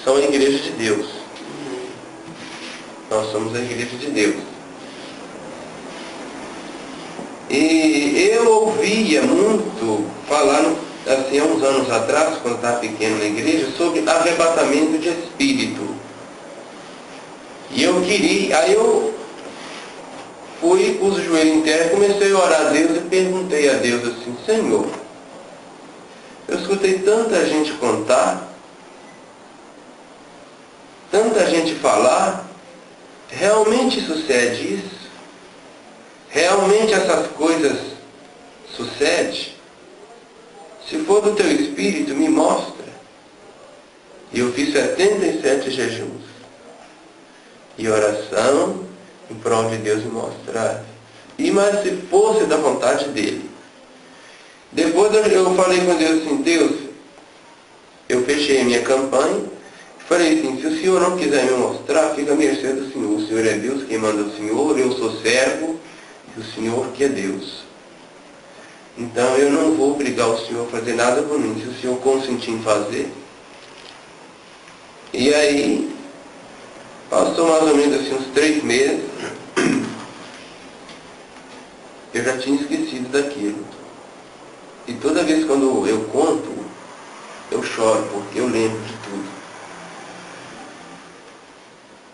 são a igreja de Deus. Nós somos a igreja de Deus. E eu ouvia muito falar, assim, há uns anos atrás, quando estava pequeno na igreja, sobre arrebatamento de espírito. E eu queria, aí eu fui, pus o joelho em terra, comecei a orar a Deus e perguntei a Deus assim: Senhor, eu escutei tanta gente contar, tanta gente falar, realmente sucede isso? Realmente essas coisas sucedem? Se for do teu Espírito, me mostra. E eu fiz 77 jejuns e oração em prol de Deus me mostrar. Mas se fosse da vontade dele. Depois eu falei com Deus assim: Deus, eu fechei a minha campanha, falei assim: se o Senhor não quiser me mostrar, fica à mercê do Senhor. O Senhor é Deus, quem manda o Senhor, eu sou servo, e o Senhor que é Deus. Então eu não vou obrigar o Senhor a fazer nada por mim, se o Senhor consentir em fazer. E aí, passou mais ou menos assim uns 3 meses, eu já tinha esquecido daquilo. E toda vez quando eu conto, eu choro, porque eu lembro de tudo.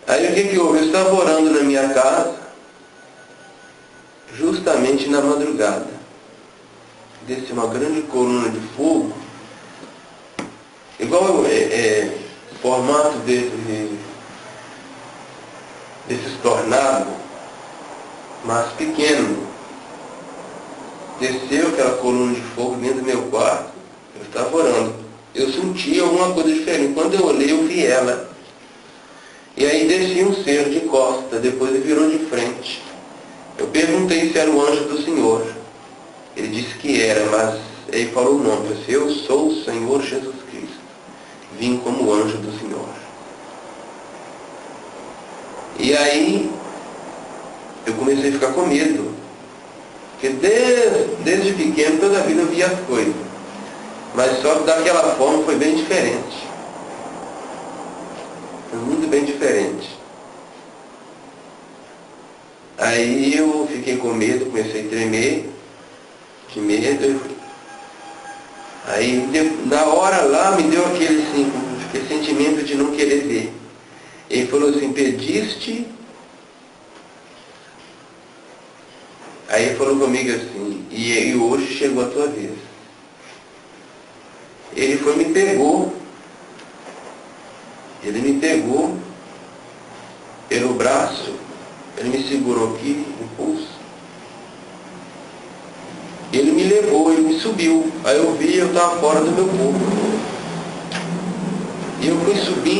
Aí o que houve? Eu estava orando na minha casa, justamente na madrugada. Desceu uma grande coluna de fogo, igual o formato desses tornados, mas pequeno. Desceu aquela coluna de fogo dentro do meu quarto. Eu estava orando. Eu senti alguma coisa diferente. Quando eu olhei, eu vi ela. E aí descia um ser de costa, depois ele virou de frente. Eu perguntei se era o anjo do Senhor. Ele disse que era, mas ele falou o nome. Eu disse: eu sou o Senhor Jesus Cristo. Vim como anjo do Senhor. E aí eu comecei a ficar com medo. Porque desde pequeno, toda a vida eu via as coisas. Mas só que daquela forma foi bem diferente. Foi muito bem diferente. Aí eu fiquei com medo, comecei a tremer, de medo. Aí na hora lá me deu aquele sentimento de não querer ver. Ele falou assim: pediste? Aí ele falou comigo assim: e hoje chegou a tua vez. Ele foi e me pegou. Ele me pegou pelo braço, ele me segurou aqui no pulso. Ele me levou, ele me subiu. Aí eu vi, eu estava fora do meu corpo. E eu fui subindo.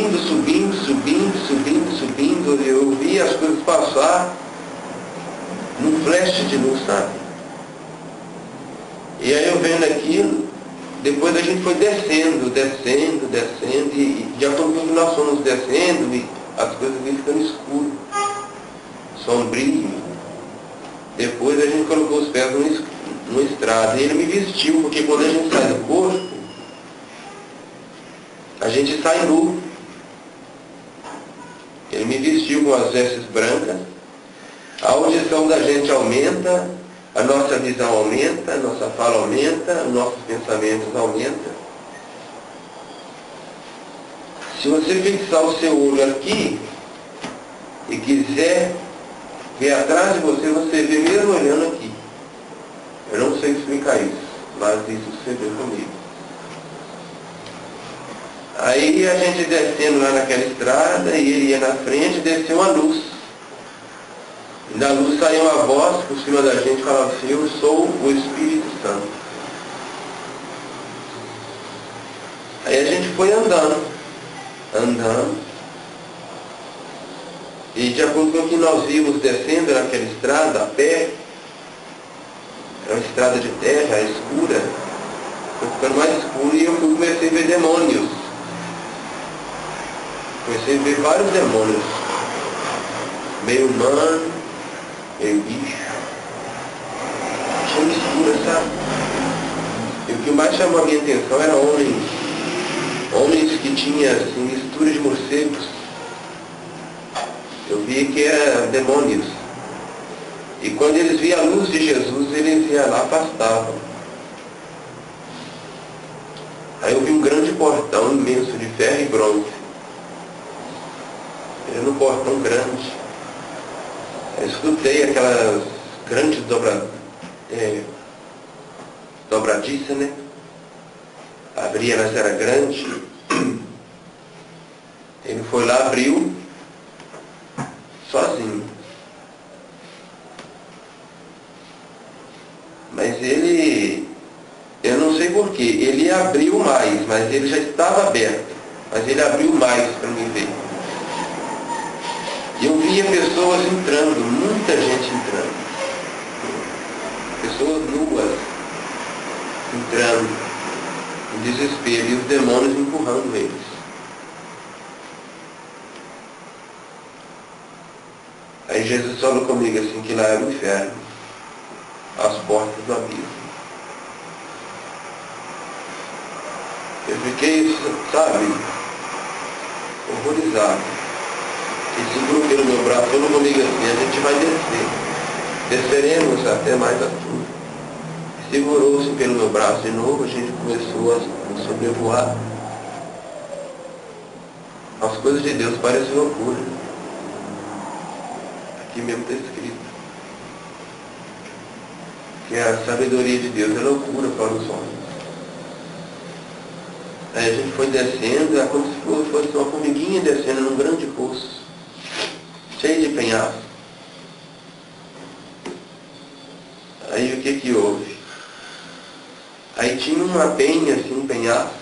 Eu vi as coisas passar num flash de luz, sabe? E aí eu vendo aquilo, depois a gente foi descendo, e de acordo com que nós fomos descendo, e as coisas vinham ficando escuras, sombrio. Depois a gente colocou os pés numa estrada, e ele me vestiu, porque quando a gente sai do corpo, a gente sai nu. Ele me vestiu com as vestes brancas, a audição da gente aumenta, a nossa visão aumenta, a nossa fala aumenta, os nossos pensamentos aumentam. Se você fixar o seu olho aqui e quiser ver atrás de você, você vê mesmo olhando aqui. Eu não sei explicar isso, mas isso sucedeu comigo. Aí a gente descendo lá naquela estrada, e ele ia na frente, desceu uma luz. E da luz saiu uma voz por cima da gente, falava assim: eu sou o Espírito Santo. Aí a gente foi andando, e de acordo com o que nós vimos descendo naquela estrada, a pé, era uma estrada de terra, escura, foi ficando mais escuro, e eu comecei a ver demônios. Comecei a ver vários demônios, meio humano, meio bicho. Tinha mistura, sabe? E o que mais chamou a minha atenção eram homens que tinham assim mistura de morcegos. Eu vi que eram demônios. E quando eles viam a luz de Jesus, eles iam lá, afastavam. Aí eu vi um grande portão imenso de ferro e bronze. Era um portão grande. Eu escutei aquelas grandes dobradiças, né? Abria, mas era grande. Ele foi lá, abriu, sozinho. Mas eu não sei porquê, ele abriu mais, mas ele já estava aberto. Mas ele abriu mais para mim ver. E eu via pessoas entrando, muita gente entrando. Pessoas nuas entrando, em desespero, e os demônios empurrando eles. Aí Jesus falou comigo assim, que lá era o inferno, as portas do abismo. Eu fiquei, sabe, horrorizado. Ele segurou pelo meu braço, falou comigo assim, a gente vai descer. Desceremos até mais altura. Segurou-se pelo meu braço de novo, a gente começou a sobrevoar. As coisas de Deus parecem loucura. Aqui mesmo está escrito que a sabedoria de Deus é loucura para os homens. Aí a gente foi descendo, é como se fosse uma formiguinha descendo num grande poço, cheio de penhasco. Aí o que houve? Aí tinha uma penha assim, um penhasco.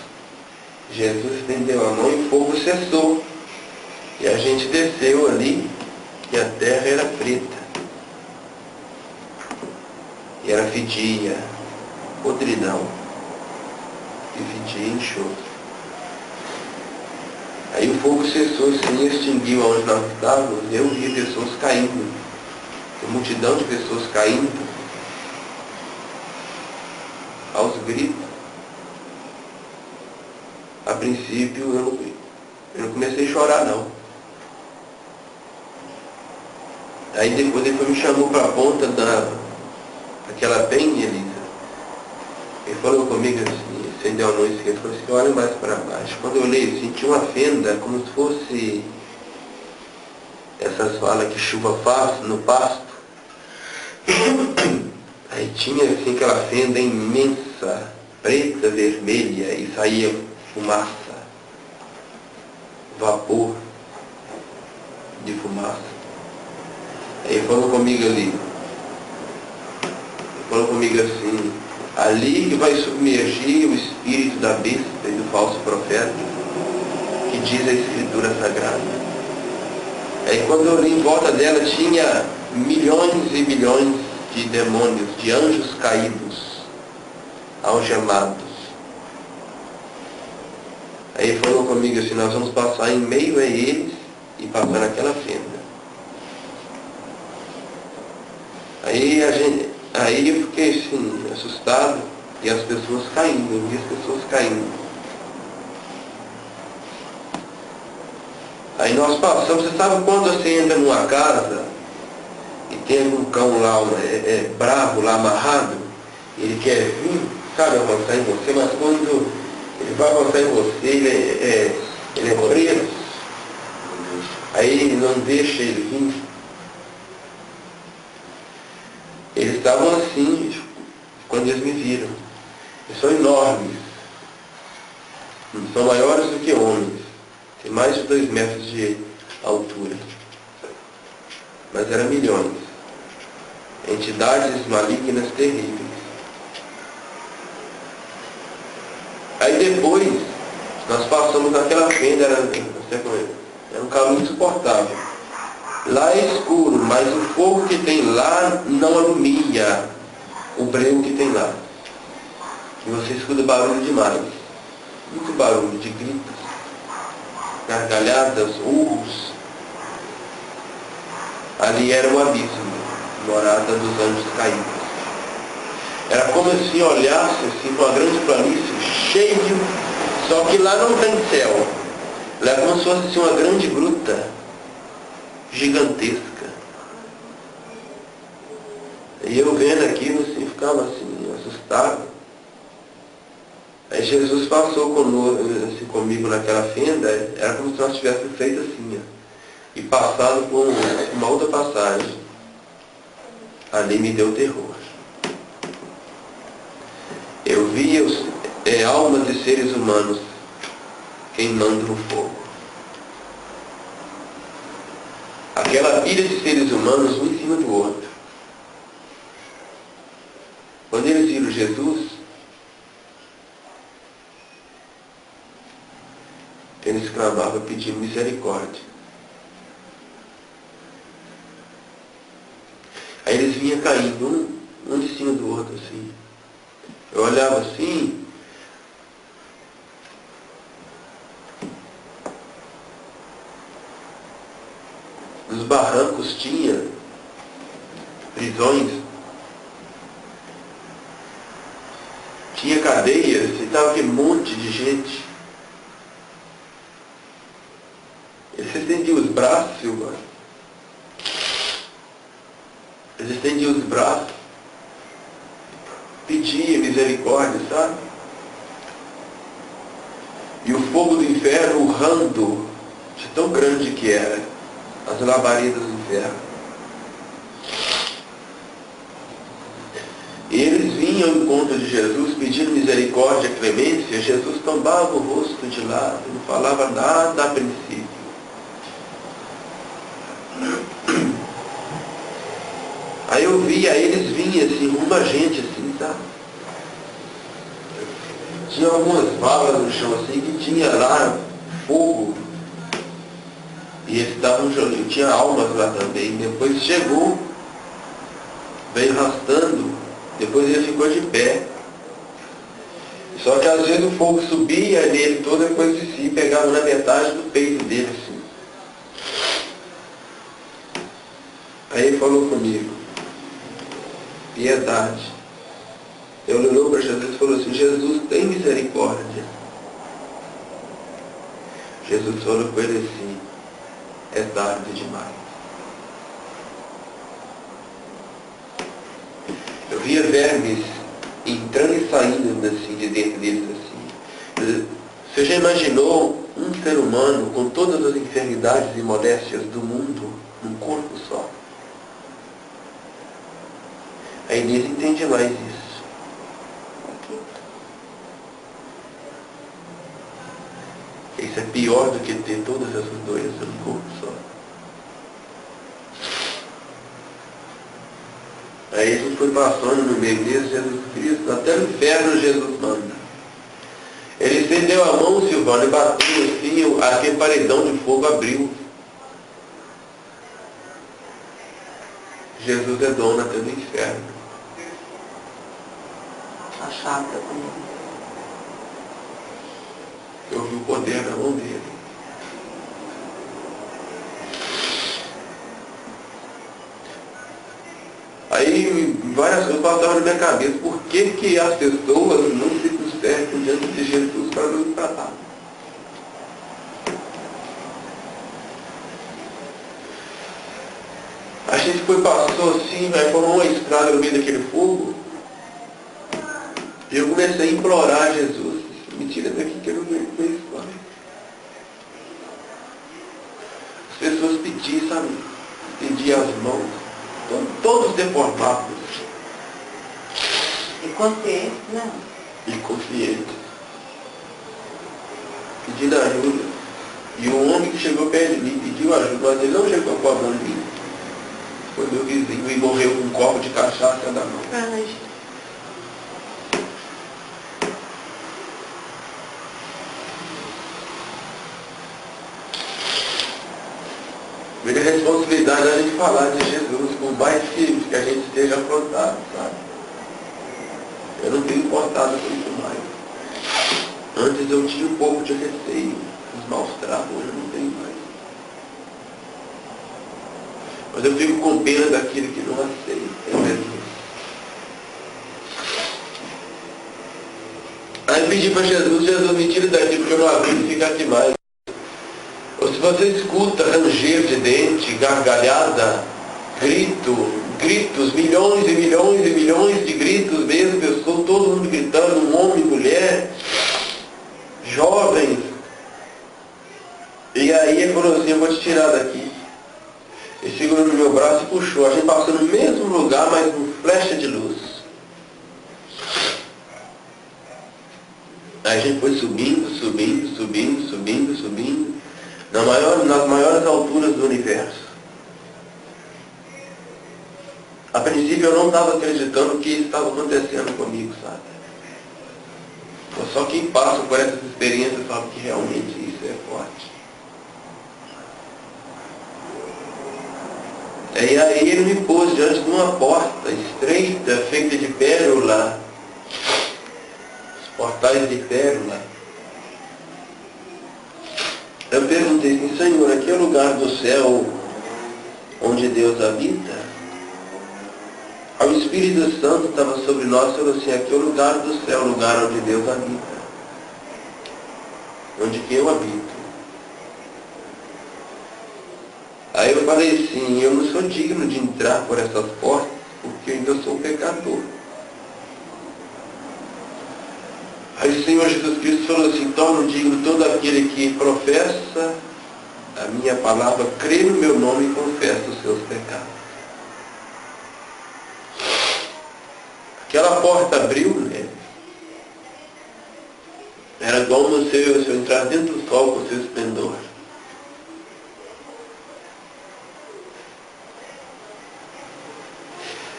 Jesus estendeu a mão e o fogo cessou. E a gente desceu ali, e a terra era preta. E era fedia, podridão. E fedia enxofre. Aí o fogo cessou, assim, extinguiu onde nós estávamos. Eu vi pessoas caindo. Uma multidão de pessoas caindo. Aos gritos. A princípio eu não comecei a chorar não. Aí depois ele me chamou para a ponta daquela penha, Elisa. Ele falou comigo assim, acendeu a luz, ele falou assim, olha mais para baixo. Quando eu olhei, senti uma fenda, como se fosse essas falas que chuva faz no pasto. Aí tinha assim aquela fenda imensa, preta, vermelha, e saía fumaça, vapor de fumaça. Aí ele falou comigo assim, ali que vai submergir o espírito da besta e do falso profeta, que diz a Escritura Sagrada. Aí quando eu olhei em volta dela, tinha milhões e milhões de demônios, de anjos caídos, algemados. Aí ele falou comigo assim, nós vamos passar em meio a eles e passar naquela fenda. Aí eu fiquei assim, assustado, e as pessoas caindo, eu vi as pessoas caindo. Aí nós passamos, você sabe quando você entra numa casa e tem um cão lá, bravo lá amarrado, ele quer vir, sabe, avançar em você, mas quando ele vai avançar em você, ele é preso, aí não deixa ele vir. Eles estavam assim, quando eles me viram. Eles são enormes, são maiores do que homens, tem mais de 2 metros de altura, mas eram milhões, entidades malignas terríveis. Aí depois, nós passamos naquela fenda, era um calor insuportável. Lá é escuro, mas o fogo que tem lá não alumia o breu que tem lá. E você escuta barulho demais. Muito barulho de gritos, gargalhadas, urros. Ali era o abismo, morada dos anjos caídos. Era como se olhasse assim, para uma grande planície, cheio, só que lá não tem céu. Ela é como se fosse assim, uma grande gruta, gigantesca. E eu vendo aquilo, assim, ficava assim, assustado. Aí Jesus passou assim, comigo naquela fenda, era como se nós tivéssemos feito assim, ó, e passado por uma outra passagem. Ali me deu terror. Eu via almas de seres humanos queimando no fogo. Aquela pilha de seres humanos um em cima do outro. Quando eles viram Jesus, eles clamavam pedindo misericórdia. Aí eles vinham caindo, um de cima do outro, assim. Eu olhava assim, nos barrancos tinha prisões, tinha cadeias, e estava aquele monte de gente. Eles estendiam os braços, Silvana. Eles estendiam os braços, pediam misericórdia, sabe? E o fogo do inferno urrando de tão grande que era, as labaredas do inferno. E eles vinham ao encontro de Jesus pedindo misericórdia, clemência. Jesus tombava o rosto de lado, não falava nada a princípio. Aí eu via, eles vinham assim, rumo a gente, assim, sabe? Tinha algumas valas no chão, assim, que tinha lá fogo. E eles estavam jogando, tinha almas lá também. Depois chegou, veio arrastando, depois ele ficou de pé. Só que às vezes o fogo subia nele todo, depois descia e pegava na metade do peito dele, assim. Aí ele falou comigo, piedade. Eu olhou para Jesus e falou assim, Jesus, tem misericórdia. Jesus falou com ele assim, é tarde demais. Eu via vermes entrando e saindo assim, de dentro deles assim. Você já imaginou um ser humano com todas as enfermidades e moléstias do mundo num corpo só? A Inês entende mais isso. Isso é pior do que ter todas essas doenças no corpo só. Aí a gente foi passando no meio deles, Jesus Cristo, até no inferno Jesus manda. Ele estendeu a mão, Silvano, e bateu assim, aquele paredão de fogo abriu. Jesus é dono até do inferno. A chata também. Eu vi o poder na mão dele. Aí várias coisas passavam na minha cabeça. Por que as pessoas não se consertam diante de Jesus para nos tratar? A gente passou assim, formou uma estrada no meio daquele fogo. E eu comecei a implorar a Jesus. Me tira daqui que eu não aguento mais isso, pai. As pessoas pediam, sabe? Pediam as mãos. Todos deformados. E consciente, não. E conscientes. Pedindo ajuda. E o homem que chegou perto de mim pediu ajuda, mas ele não chegou com a mão em mim. Foi meu vizinho e morreu com um copo de cachaça na mão. Ai. Muita responsabilidade a gente falar de Jesus, por mais que a gente esteja afrontado, sabe? Eu não tenho importado com isso mais. Antes eu tinha um pouco de receio, os maus tratos, hoje eu não tenho mais. Mas eu fico com pena daquele que não aceita, é mesmo. Aí eu pedi para Jesus, Jesus me tira daqui porque eu não aguento ficar aqui mais. Ou se você escuta ranger de dente, gargalhada, gritos, milhões e milhões e milhões de gritos mesmo, pessoas, todo mundo gritando, um homem, mulher, jovens. E aí ele falou assim, eu vou te tirar daqui. Ele segurou no meu braço e puxou. A gente passou no mesmo lugar, mas com flecha de luz. Aí a gente foi subindo, nas maiores alturas do universo. A princípio eu não estava acreditando que isso estava acontecendo comigo, sabe? Só quem passa por essas experiências sabe que realmente isso é forte. E aí ele me pôs diante de uma porta estreita, feita de pérola, os portais de pérola. Eu perguntei assim, Senhor, aqui é o lugar do céu onde Deus habita? Aí o Espírito Santo estava sobre nós e falou assim, aqui é o lugar do céu, o lugar onde Deus habita. Onde que eu habito. Aí eu falei assim, eu não sou digno de entrar por essas portas, porque eu ainda sou pecador. Aí o Senhor Jesus Cristo falou assim, torno digno todo aquele que professa a minha palavra, crê no meu nome e confessa os seus pecados. Aquela porta abriu, né? Era como se eu entrar dentro do sol com seu esplendor.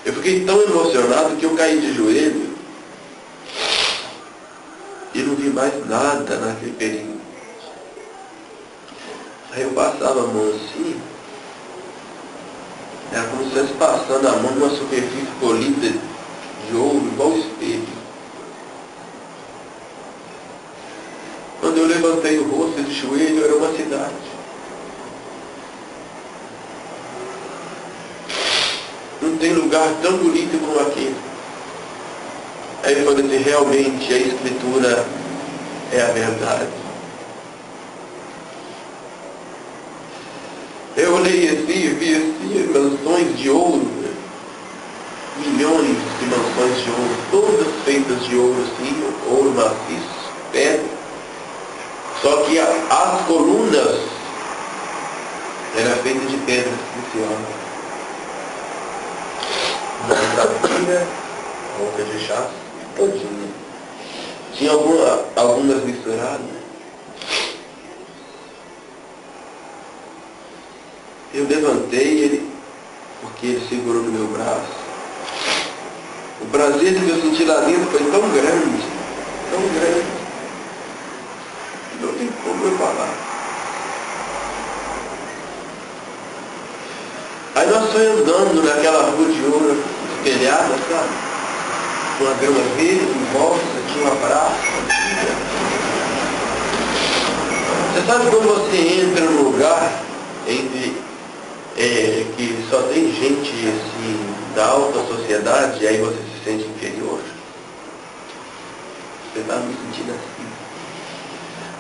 Eu fiquei tão emocionado que eu caí de joelho e não vi mais nada naquele período. Aí eu passava a mão assim, era como se estivesse passando a mão numa superfície polida de ouro, igual espelho. Quando eu levantei o rosto de joelho, era uma cidade. Não tem lugar tão bonito como aquele. Aí ele falou assim, realmente a Escritura é a verdade. Eu olhei assim, vi assim, mansões de ouro, né? Milhões de mansões de ouro, todas feitas de ouro, assim, ouro maciço, pedra. Só que as colunas eram feitas de pedras preciosas. Safira, boca de chá, todinha. Tinha algumas misturadas. Eu levantei ele, porque ele segurou no meu braço. O prazer que eu senti lá dentro foi tão grande, que não tem como eu falar. Aí nós fomos andando naquela rua de ouro espelhada, sabe? Com uma grama verde em volta, tinha uma praça. Você sabe quando você entra num lugar que só tem gente assim, da alta sociedade, e aí você se sente inferior? Você está me sentindo assim.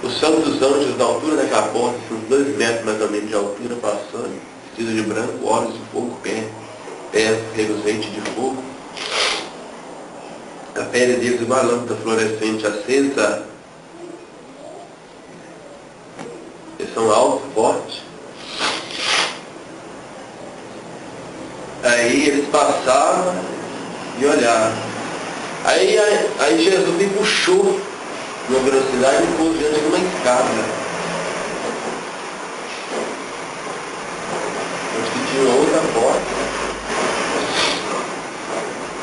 Os santos anjos da altura daquela porta, uns 2 metros mais ou menos de altura, passando, vestidos de branco, olhos de fogo, pés reluzente de fogo. A pele deles uma lâmpada fluorescente acesa. Eles são altos, fortes. Aí eles passavam e olhavam. Aí Jesus me puxou numa velocidade e me pôs diante de uma escada. Onde que tinha outra porta.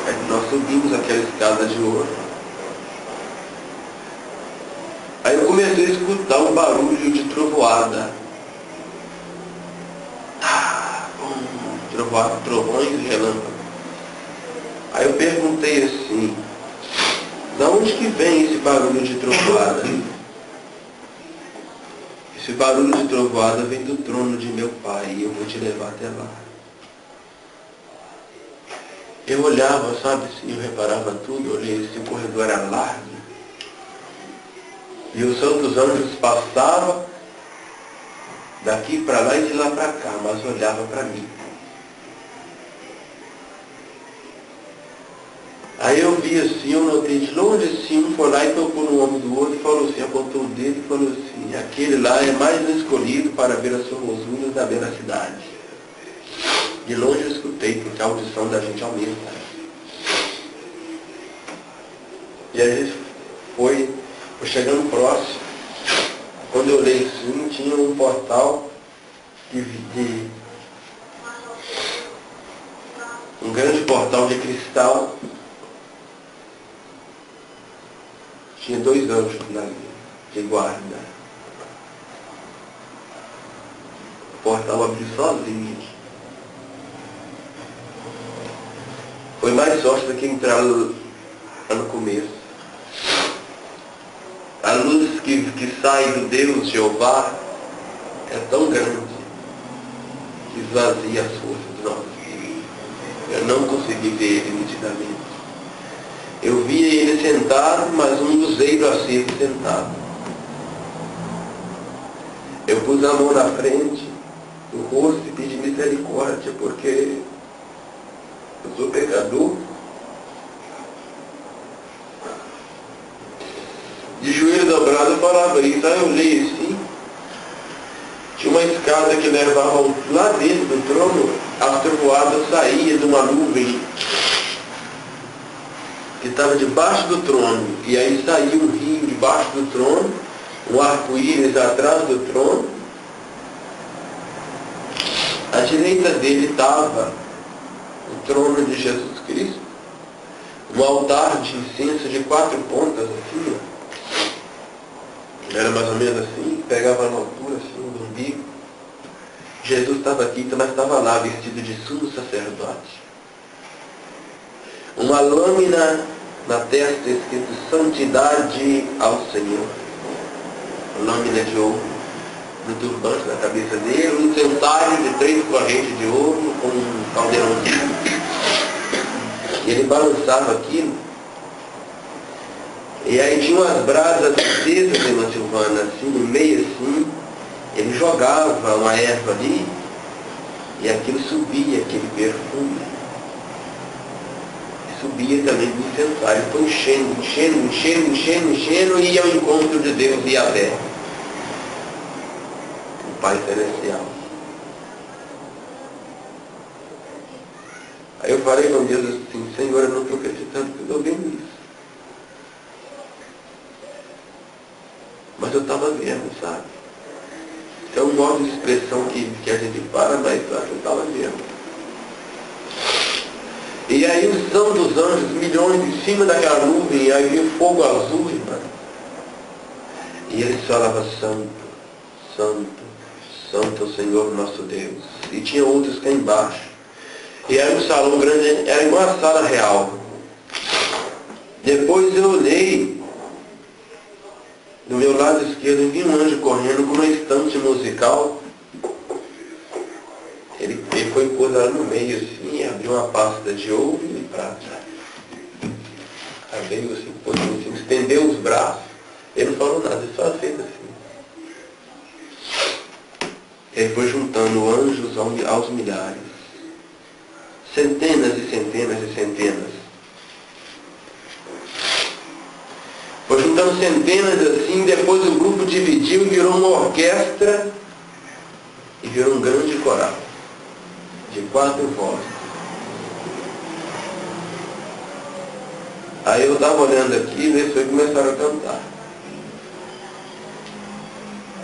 Aí nós subimos aquela escada de ouro. Aí eu comecei a escutar um barulho de trovoada. Trovões e relâmpagos. Aí eu perguntei assim, da onde que vem esse barulho de trovoada? Esse barulho de trovoada vem do trono de meu pai e eu vou te levar até lá. Eu olhava, sabe, assim, eu reparava tudo, eu olhei, esse corredor era largo. E os santos anjos passavam daqui para lá e de lá para cá, mas olhava para mim. Aí eu vi assim, eu notei de longe assim, um foi lá e tocou no ombro do outro e falou assim, apontou o dedo e falou assim, aquele lá é mais um escolhido para ver as formosuras da bela cidade. De longe eu escutei, porque a audição da gente aumenta. E a gente foi chegando próximo. Quando eu olhei assim, tinha um portal um grande portal de cristal. Tinha 2 anjos lá de guarda. O portal abriu sozinho. Foi mais sorte do que entrar lá no começo. A luz que sai do Deus Jeová é tão grande que esvazia as forças dos nossos espíritos. Eu não consegui ver ele nitidamente. Eu via ele sentado, mas um luzeiro aceso sentado. Eu pus a mão na frente, no rosto e pedi misericórdia, porque eu sou pecador. De joelho dobrado eu falava isso. Aí eu olhei assim, tinha uma escada que levava lá dentro do trono, a trovoada saía de uma nuvem que estava debaixo do trono, e aí saía um rio debaixo do trono, um arco-íris atrás do trono. À direita dele estava o trono de Jesus Cristo, um altar de incenso de 4 pontas assim, era mais ou menos assim, pegava na altura assim, do umbigo. Jesus estava aqui, mas estava lá, vestido de sumo sacerdote. Uma lâmina na testa escrito Santidade ao Senhor. Lâmina de ouro no turbante na cabeça dele, um centário de 3 correntes de ouro com um caldeirãozinho. E ele balançava aquilo. E aí tinha umas brasas acesas, irmã Silvana, assim, no meio assim. Ele jogava uma erva ali e aquilo subia, aquele perfume. Subia também do incensário, foi enchendo, e ia ao encontro de Deus e Yahvé, o Pai Celestial. Aí eu falei com Deus assim, Senhor, eu não estou acreditando que eu estou vendo isso. Mas eu estava vendo, sabe? Isso é um modo de expressão que a gente para, mas eu estava vendo. E aí o São dos Anjos, milhões em cima daquela nuvem, e aí veio fogo azul, irmão. E eles falavam, Santo, Santo, Santo é o Senhor nosso Deus. E tinha outros cá embaixo. E era um salão grande, era igual a sala real. Depois eu olhei, do meu lado esquerdo, eu vi um anjo correndo com uma estante musical. Ele foi e pôs ela no meio assim, abriu uma pasta de ouro e prata. Aí veio assim, pôs assim, estendeu os braços. Ele não falou nada, ele só fez assim. Ele foi juntando anjos aos milhares. Centenas e centenas e centenas. Foi juntando centenas assim, depois o grupo dividiu e virou uma orquestra e virou um grande coral de 4 vozes. Aí eu estava olhando aqui e eles começaram a cantar.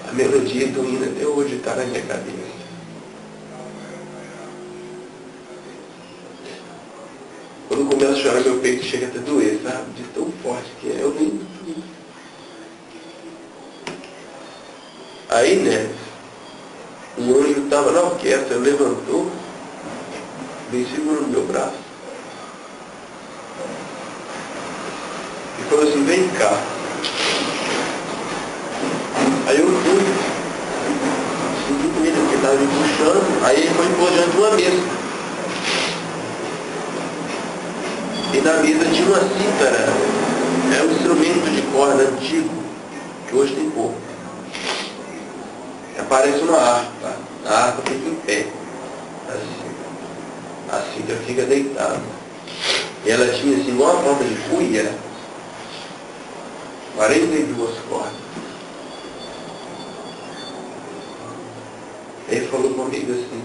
A melodia do hino até hoje está na minha cabeça. Quando eu começo a chorar, meu peito chega até a doer, sabe? De tão forte que é, eu lembro tudo. Aí, né, um anjo estava na orquestra, levantou, veio segurando meu braço e falou assim, vem cá. Aí eu fui, segui com ele, porque estava me puxando, aí ele foi pôr diante de uma mesa. E na mesa tinha uma cítara, era um instrumento de corda antigo, que hoje tem pouco. parece uma harpa. A harpa fica em pé. Assim que fica deitada. E ela tinha assim, igual uma forma de cuia, 42 cordas. Ele falou comigo assim,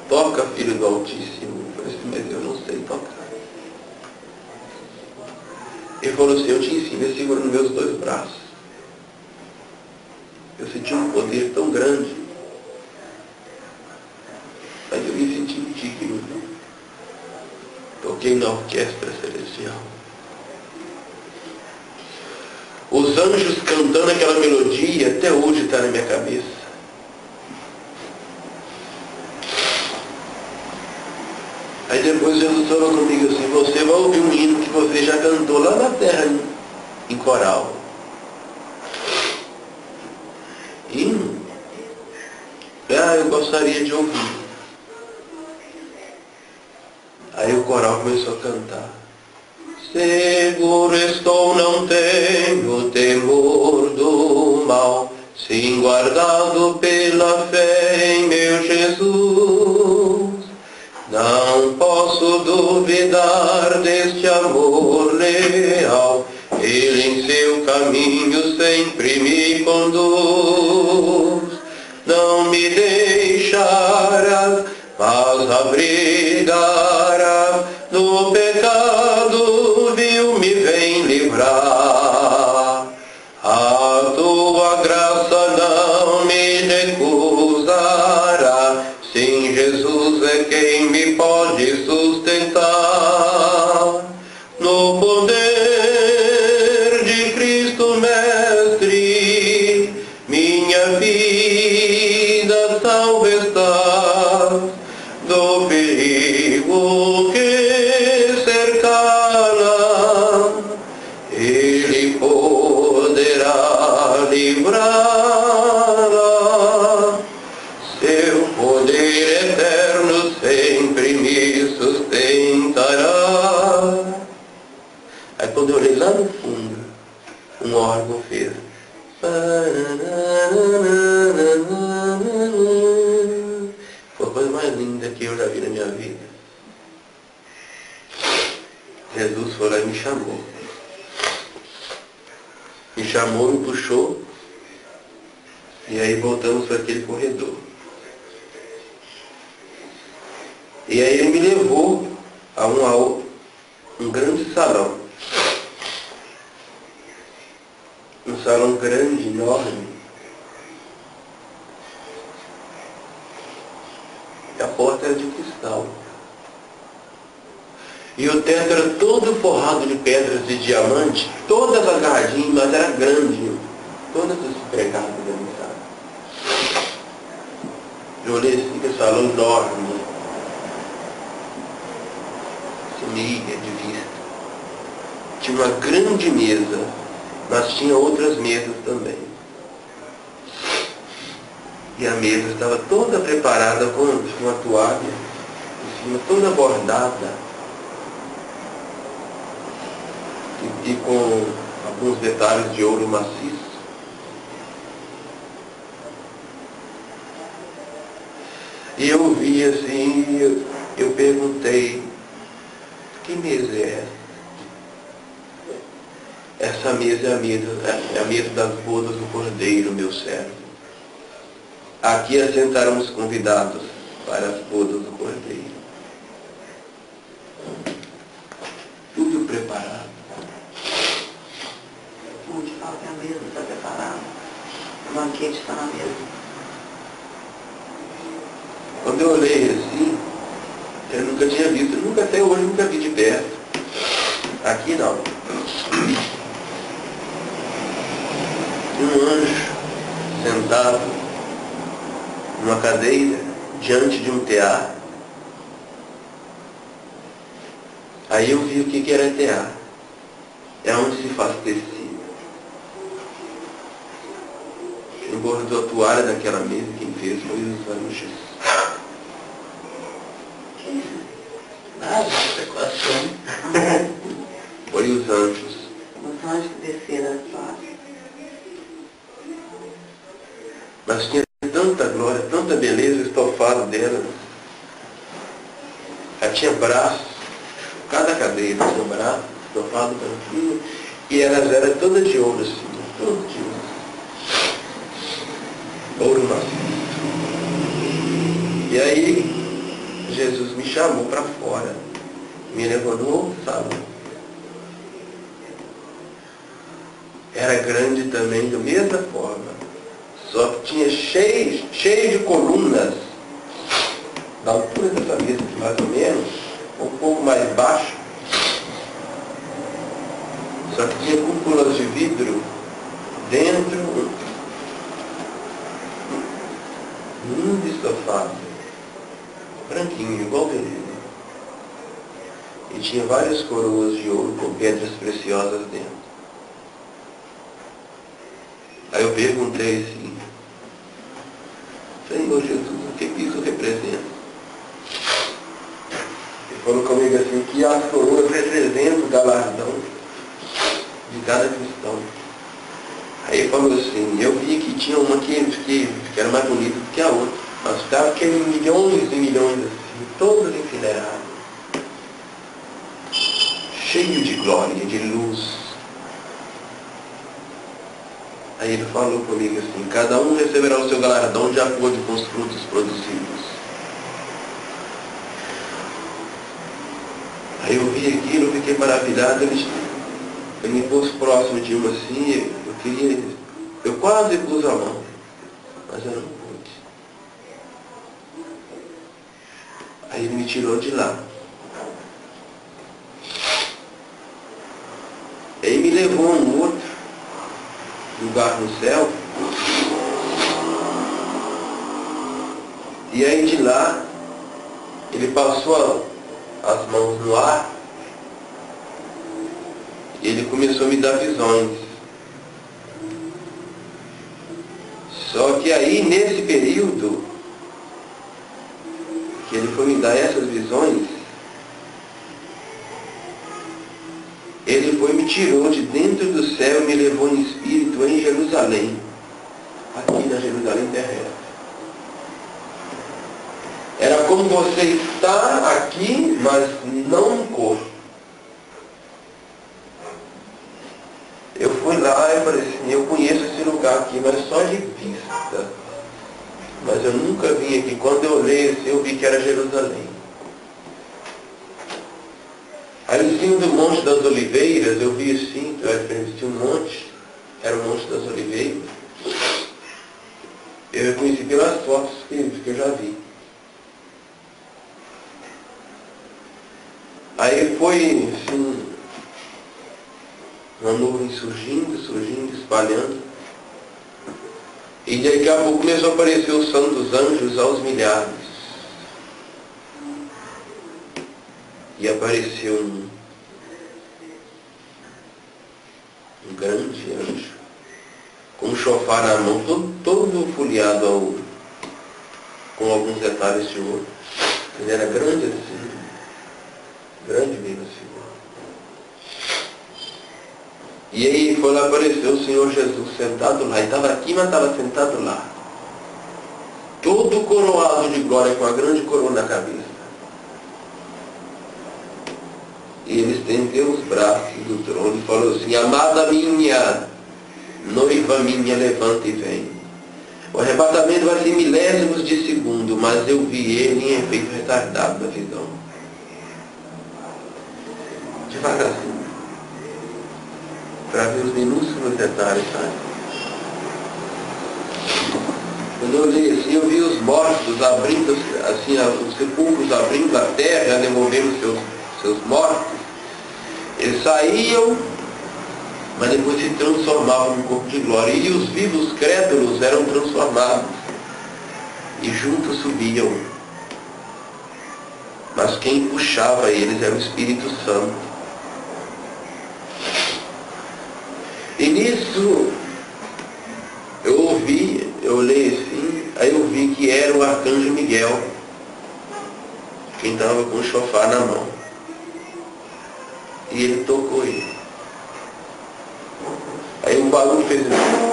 toca filho do Altíssimo. Eu falei assim, mas eu não sei tocar. Ele falou assim, eu te ensino, ele segura nos meus 2 braços. Eu senti um poder tão grande, mas eu me senti indigno. Toquei na orquestra celestial. Os anjos cantando aquela melodia, até hoje está na minha cabeça. Aí depois Jesus falou comigo assim, você vai ouvir um hino que você já cantou lá na terra, em coral. Hino? Eu gostaria de ouvir. Aí o coral começou a cantar. Seguro estou, não tenho temor do mal, sim guardado pela fé em meu Jesus. Não posso duvidar deste amor leal, Ele em seu caminho sempre me conduz. Não me deixará, mas abrigará do pecado vil me vem livrar. A tua graça não me recusará, sim, Jesus é quem me pode sustentar. No poder de Cristo Mestre, minha vida salva está do perigo que cercá-la. Ele poderá livrá-la. Seu poder eterno sempre me sustentará. Aí quando eu olhei lá no fundo, um órgão fez. Foi a coisa mais linda que eu já vi na minha vida. Jesus foi lá e me chamou. Me chamou, me puxou. E aí voltamos para aquele corredor. E aí ele me levou a um grande salão. Um salão grande, enorme. E a porta era de cristal. E o teto era todo forrado de pedras de diamante, todas agarradinhas, mas era grande. Todas as pregadas ali, sabe? Eu olhei assim, que salão enorme. Se me ia de vista. Tinha uma grande mesa, mas tinha outras mesas também. E a mesa estava toda preparada com uma toalha, em cima toda bordada. E com alguns detalhes de ouro maciço. E eu vi assim, eu perguntei, que mesa é essa? Essa mesa é a mesa das bodas do Cordeiro, meu servo. Aqui assentaram os convidados para as bodas do Cordeiro. Tudo preparado. Onde fala que a mesa está preparada. O banquete está na mesa. Quando eu olhei assim, eu nunca tinha visto, até hoje nunca vi de perto. Aqui não. Um anjo sentado numa cadeira diante de um tear. Aí eu vi o que era tear. É onde se faz tecido. Quem bordou a toalha daquela mesa, quem fez foi os anjos. Foi os anjos. Os anjos que desceram as fases. Mas tinha tanta glória, tanta beleza, o estofado dela. Ela tinha braços, cada cadeira tinha um braço, estofado branquinho, e elas eram todas de ouro, assim, todas de ouro. Ouro maciço. E aí, Jesus me chamou para fora, me levou no outro salão. Era grande também, da mesma forma, só que tinha cheio de colunas, da altura dessa mesa, mais ou menos, um pouco mais baixo, só que tinha cúpulas de vidro dentro, lindo estofado, branquinho, igual veneno. E tinha várias coroas de ouro com pedras preciosas dentro. Aí eu perguntei assim, Senhor Jesus, o que isso representa? Ele falou comigo assim, que as coroas representam o galardão de cada cristão. Aí ele falou assim, eu vi que tinha uma que era mais bonita do que a outra, mas ficava aqueles milhões e milhões assim, todos enfileirados, cheio de glória, de luz. Aí ele falou comigo assim, cada um receberá o seu galardão de acordo com os frutos produzidos. Aí eu vi aquilo, eu fiquei maravilhado, ele me pôs próximo de uma assim, eu quase pus a mão, mas eu não pude. Aí ele me tirou de lá. Aí me levou a um outro lugar no céu, e aí de lá ele passou as mãos no ar e ele começou a me dar visões. Só que aí nesse período que ele foi me dar essas visões, ele foi e me tirou de dentro do céu e me levou em espírito em Jerusalém, aqui na Jerusalém terrestre. Era como você está aqui, mas não no corpo. Eu fui lá e falei assim, eu conheço esse lugar aqui, mas só de vista. Mas eu nunca vim aqui. Quando eu olhei assim, eu vi que era Jerusalém. Aí em cima do Monte das Oliveiras, eu vi assim, tinha um monte, era o Monte das Oliveiras. Eu reconheci pelas fotos que eu já vi. Aí foi assim, uma nuvem surgindo, espalhando. E daqui a pouco começou a aparecer os santos anjos aos milhares. E apareceu um grande anjo, com um chofar na mão, todo folheado com alguns detalhes de ouro. Ele era grande assim, grande mesmo assim. E aí foi lá, apareceu o Senhor Jesus sentado lá. Ele estava aqui, mas estava sentado lá. Todo coroado de glória, com a grande coroa na cabeça. E ele estendeu os braços do trono e falou assim, amada minha, noiva minha, levanta e vem. O arrebatamento vai ser milésimos de segundo, mas eu vi ele em efeito retardado da visão. Devagarzinho. Para ver os minúsculos detalhes, sabe? Quando eu olhei assim, eu vi os mortos abrindo, assim, os sepulcros abrindo a terra, devolvendo seus mortos. Eles saíam, mas depois se transformavam num corpo de glória. E os vivos crédulos eram transformados. E juntos subiam. Mas quem puxava eles era o Espírito Santo. E nisso, eu olhei assim, aí eu vi que era o arcanjo Miguel, quem estava com o chofar na mão. E ele tocou ele. Aí o barulho fez assim.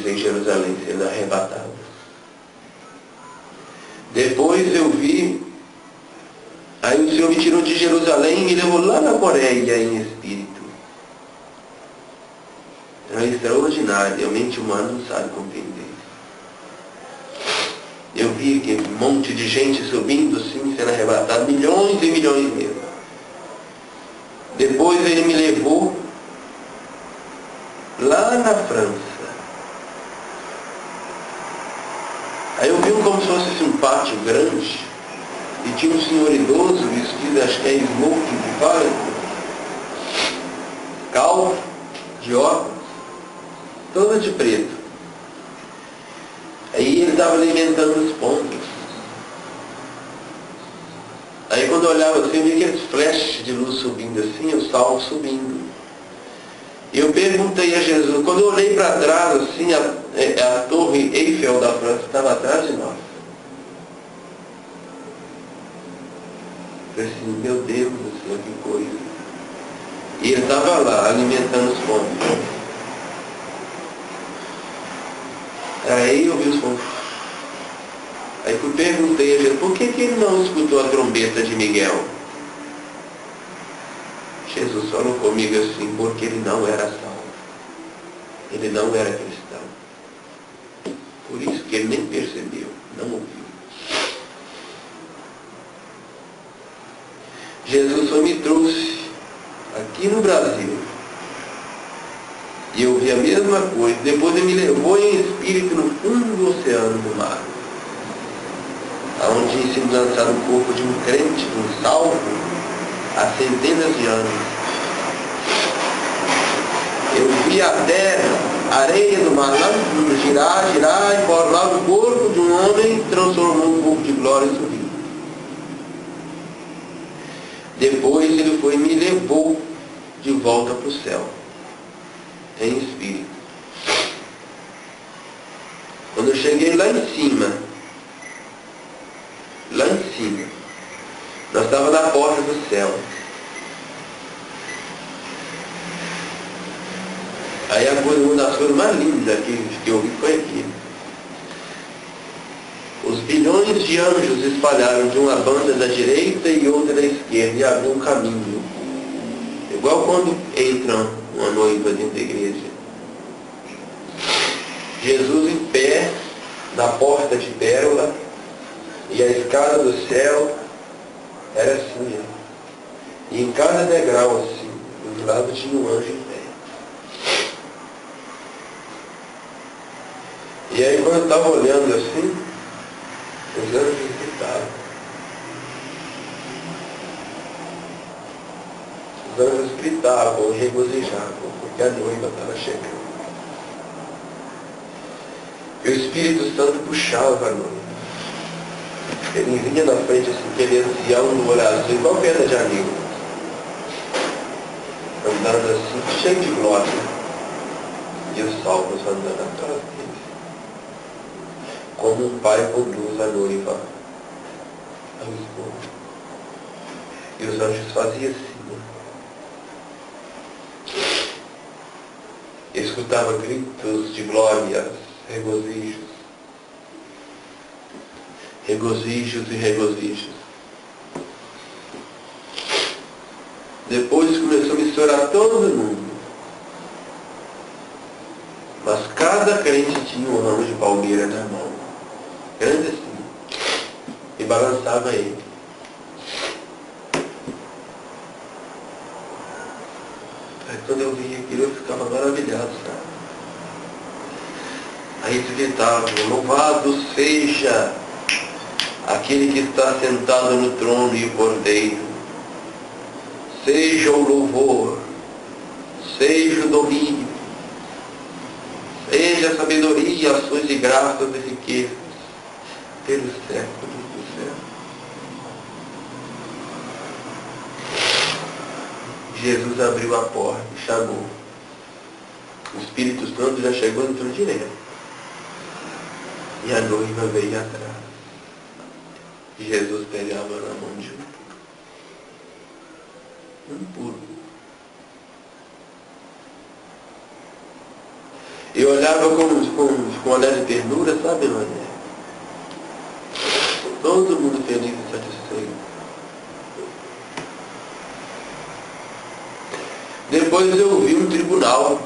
igrejas em Jerusalém sendo arrebatadas. Depois eu vi, aí o Senhor me tirou de Jerusalém e me levou lá na Coreia em espírito. É extraordinário, a mente humana não sabe compreender. Eu vi que um monte de gente subindo assim, sendo arrebatado, milhões e milhões mesmo. Depois ele me levou lá na França. Aí eu vi como se fosse um pátio grande, e tinha um senhor idoso, vestido, acho que é smoking, que fala, calvo, de óculos, todo de preto. Aí ele estava alimentando os pombos. Aí quando eu olhava assim, eu via aqueles flashes de luz subindo assim, o sol subindo. E eu perguntei a Jesus, quando eu olhei para trás, assim, a torre Eiffel da França estava atrás de nós. Eu falei assim, meu Deus do céu, que coisa. E ele estava lá, alimentando os pombos. Aí eu vi os pombos. Aí perguntei a Jesus, por que ele não escutou a trombeta de Miguel? Jesus falou comigo assim, porque ele não era salvo. Ele não era cristão. Por isso que ele nem percebeu, não ouviu. Jesus só me trouxe aqui no Brasil. E eu vi a mesma coisa. Depois ele me levou em espírito no fundo do oceano do mar, onde se lançaram o corpo de um crente, de um salvo, há centenas de anos. Eu vi a terra, a areia do mar, lá no fundo, girar, e por lá o corpo de um homem transformou um corpo de glória e subiu. Depois ele foi e me levou de volta para o céu, em espírito. Quando eu cheguei lá em cima, nós estávamos na porta do céu. Aí uma das coisas mais lindas que eu vi foi aqui. Os bilhões de anjos espalharam de uma banda da direita e outra da esquerda e abriu um caminho. Igual quando entra uma noiva dentro da igreja. Jesus em pé, na porta de pérola, e a escada do céu era assim, ó. E em cada degrau assim, do lado tinha um anjo em pé. E aí quando eu estava olhando assim, os anjos gritavam. Os anjos gritavam e regozijavam, porque a noiva estava chegando. E o Espírito Santo puxava a noiva. Ele vinha na frente assim, aquele ancião no olho azul, igual pedra de amigo. Andando assim, cheio de glória. E os salvos andando atrás dele. Como um pai conduz a noiva ao esposo. E os anjos faziam assim. Eu escutava gritos de glórias, regozijos. Regozijos e regozijos. Depois começou a misturar todo mundo. Mas cada crente tinha um ramo de palmeira na mão. Grande assim. E balançava ele. Aí quando eu vi aquilo eu ficava maravilhado, sabe? Aí eles gritavam, louvado seja aquele que está sentado no trono e o cordeiro. Seja o louvor, seja o domínio, seja a sabedoria, ações e graças e riquezas, pelos séculos do céu. Jesus abriu a porta e chamou. O Espírito Santo já chegou e entrou direto. E a noiva veio atrás. E Jesus pegava na mão de um puro. Eu olhava com um olhar de ternura, sabe, Mané? Todo mundo feliz e satisfeito. Depois eu vi um tribunal.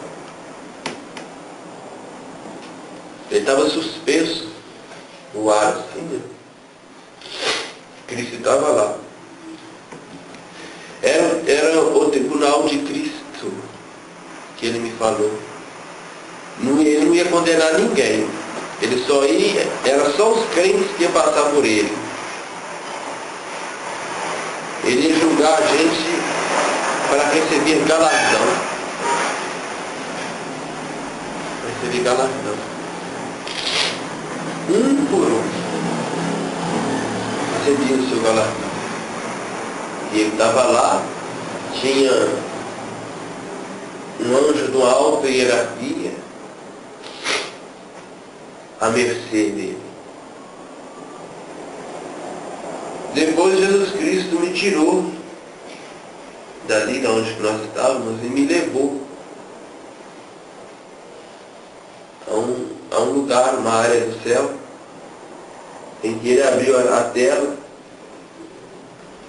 Ele estava suspenso no ar, assim, né? Cristo estava lá. Era o tribunal de Cristo que ele me falou. Ele não ia condenar ninguém. Ele só ia, era só os crentes que iam passar por ele. Ele ia julgar a gente para receber galardão. Receber galardão. Um por um. Recebia o seu galardão. E ele estava lá, tinha um anjo de uma alta hierarquia à mercê dele. Depois Jesus Cristo me tirou dali de onde nós estávamos e me levou a um lugar, uma área do céu, em que ele abriu a tela,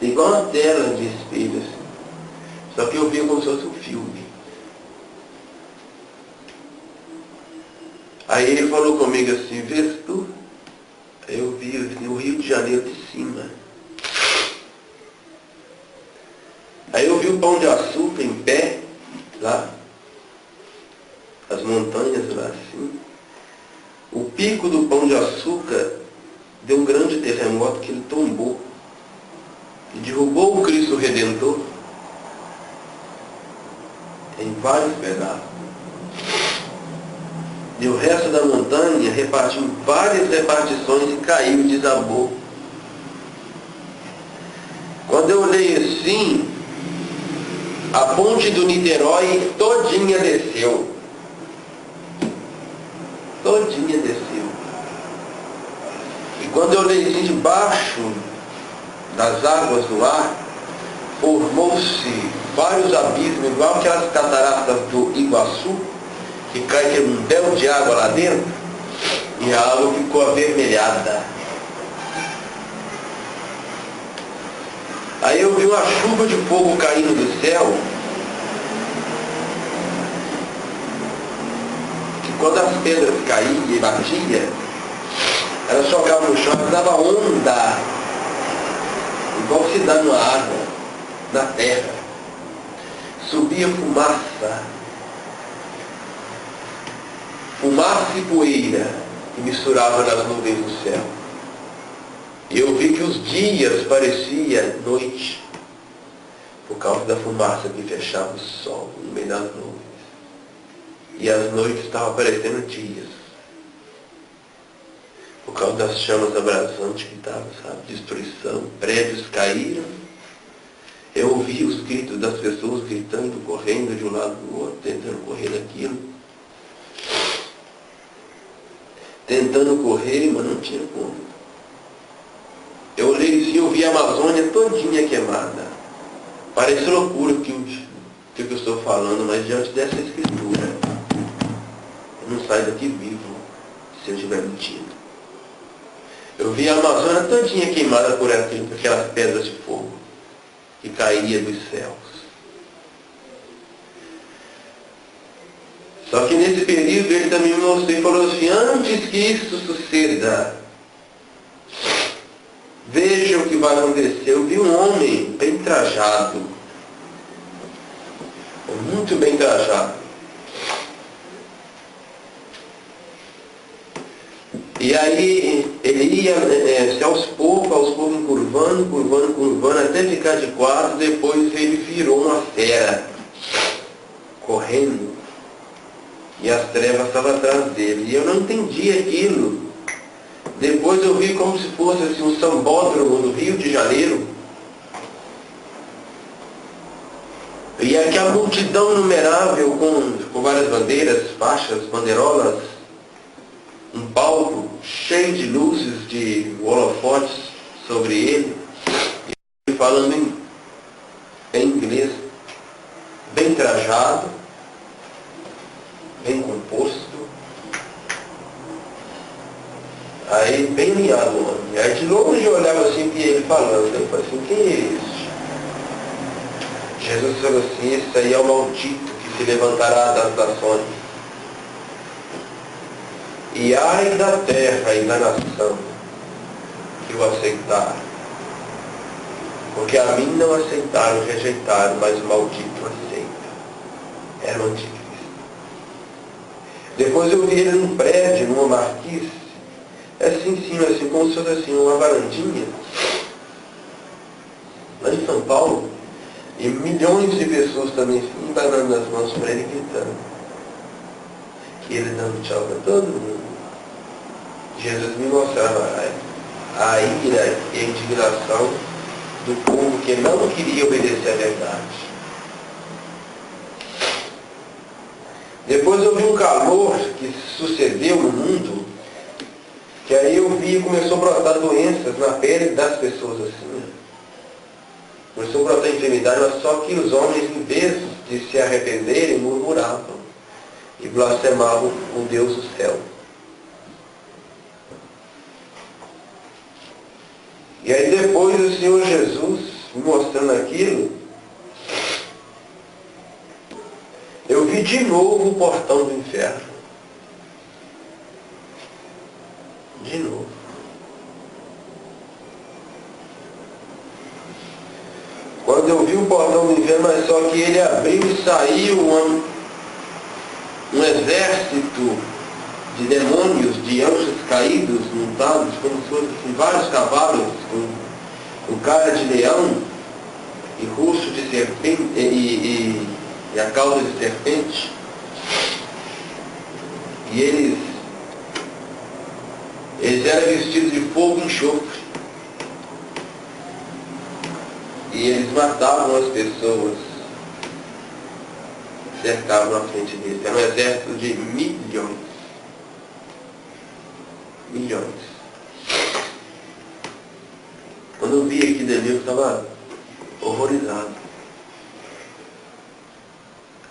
igual uma tela de espelho, assim. Só que eu via como se fosse um filme. Aí ele falou comigo assim, vês tu? Aí eu vi assim, o Rio de Janeiro de cima. Aí eu vi o Pão de Açúcar em pé, lá, as montanhas lá assim. O pico do Pão de Açúcar deu um grande terremoto que ele tombou. E derrubou o Cristo Redentor em vários pedaços. E o resto da montanha repartiu em várias repartições e caiu, desabou. Quando eu olhei assim, a ponte do Niterói todinha desceu. Todinha desceu. E quando eu olhei assim debaixo das águas do ar, formou-se vários abismos, igual aquelas cataratas do Iguaçu, que cai aquele mundel de água lá dentro, e a água ficou avermelhada. Aí eu vi uma chuva de fogo caindo do céu, que quando as pedras caíam e batiam, elas chocavam no chão, elas davam onda, igual se dá numa água, na terra. Subia fumaça e poeira, que misturava nas nuvens do céu. E eu vi que os dias pareciam noite, por causa da fumaça que fechava o sol no meio das nuvens. E as noites estavam parecendo dias, por causa das chamas abrasantes que estavam, sabe? Destruição, prédios caíram. Eu ouvi os gritos das pessoas gritando, correndo de um lado para o outro, tentando correr daquilo. Tentando correr, mas não tinha como. Eu olhei assim, eu vi a Amazônia todinha queimada. Parece loucura o que eu estou falando, mas diante dessa escritura, eu não saio daqui vivo, se eu estiver mentindo. Eu vi a Amazônia todinha queimada por aquelas pedras de fogo que caía dos céus. Só que nesse período ele também me mostrou e falou assim, antes que isso suceda, veja o que vai acontecer. Eu vi um homem bem trajado, muito bem trajado. E aí ele ia aos poucos curvando, até ficar de quatro, depois ele virou uma fera, correndo, e as trevas estavam atrás dele. E eu não entendi aquilo. Depois eu vi como se fosse assim, um sambódromo do Rio de Janeiro. E aquela multidão inumerável com várias bandeiras, faixas, bandeirolas, um palco cheio de luzes, de holofotes sobre ele, e falando em inglês, bem trajado, bem composto, Aí, bem alinhado o homem. Aí, de longe, eu olhava assim, e ele falando. Eu falei assim, quem é esse? Jesus falou assim, esse aí é o maldito que se levantará das nações. E ai da terra e da nação que o aceitar. Porque a mim não aceitaram, rejeitaram, mas o maldito aceita. Era o anticristo. Depois eu vi ele num prédio, numa marquise, assim em cima, assim, como se fosse assim, uma varandinha, lá em São Paulo, e milhões de pessoas também assim, embanando as mãos para ele, gritando. Que ele dando tchau para todo mundo. Jesus me mostrava a ira e a indignação do povo que não queria obedecer à verdade. Depois eu vi um calor que sucedeu no mundo, que aí eu vi e começou a brotar doenças na pele das pessoas assim. Né? Começou a brotar enfermidade, mas só que os homens, em vez de se arrependerem, murmuravam e blasfemavam o Deus do céu. E aí depois o Senhor Jesus, me mostrando aquilo, eu vi de novo o portão do inferno. De novo. Quando eu vi o portão do inferno, mas só que ele abriu e saiu um exército de demônios, de anjos caídos, montados, como se fossem vários cavalos, com cara de leão e rosto de serpente e a cauda de serpente. E eles eram vestidos de fogo e enxofre. E eles matavam as pessoas, cercavam na frente deles. Era um exército de milhões. Milhões. Quando eu vi aquilo ali, eu estava horrorizado.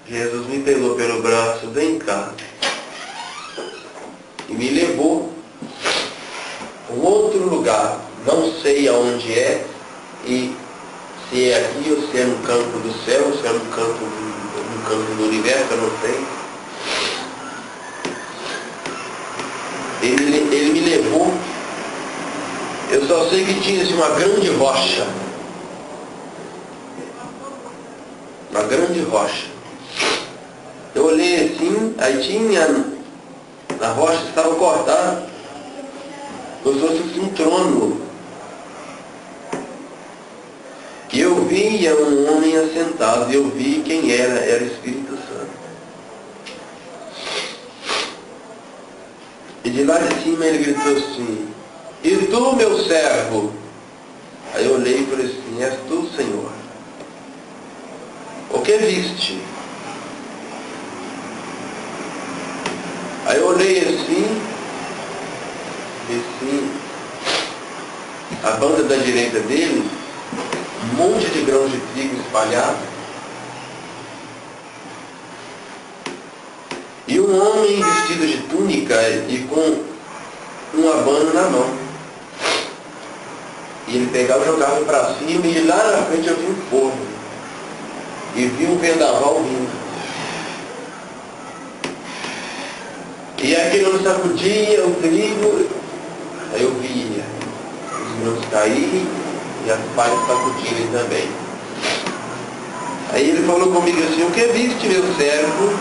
Jesus me pegou pelo braço, vem cá, e me levou a um outro lugar, não sei aonde é, e se é aqui ou se é no campo do céu, se é no campo do universo, eu não sei. Ele me levou, eu só sei que tinha assim, uma grande rocha. Uma grande rocha. Eu olhei assim, aí tinha, na rocha estava cortada, como se fosse um trono. E eu via um homem assentado, e eu vi quem era o Espírito Santo. E de lá de cima ele gritou assim, e tu, meu servo? Aí eu olhei e falei assim, és tu, Senhor? O que viste? Aí eu olhei assim, a banda da direita dele, um monte de grãos de trigo espalhados, e um homem vestido de túnica e com um abano na mão. E ele pegava e jogava para cima, e lá na frente eu vi um forno, e vi um vendaval vindo. E aquele homem sacudia o trigo, aí eu via os grãos caírem e as palhas sacudirem também. Aí ele falou comigo assim, o que viste, meu servo?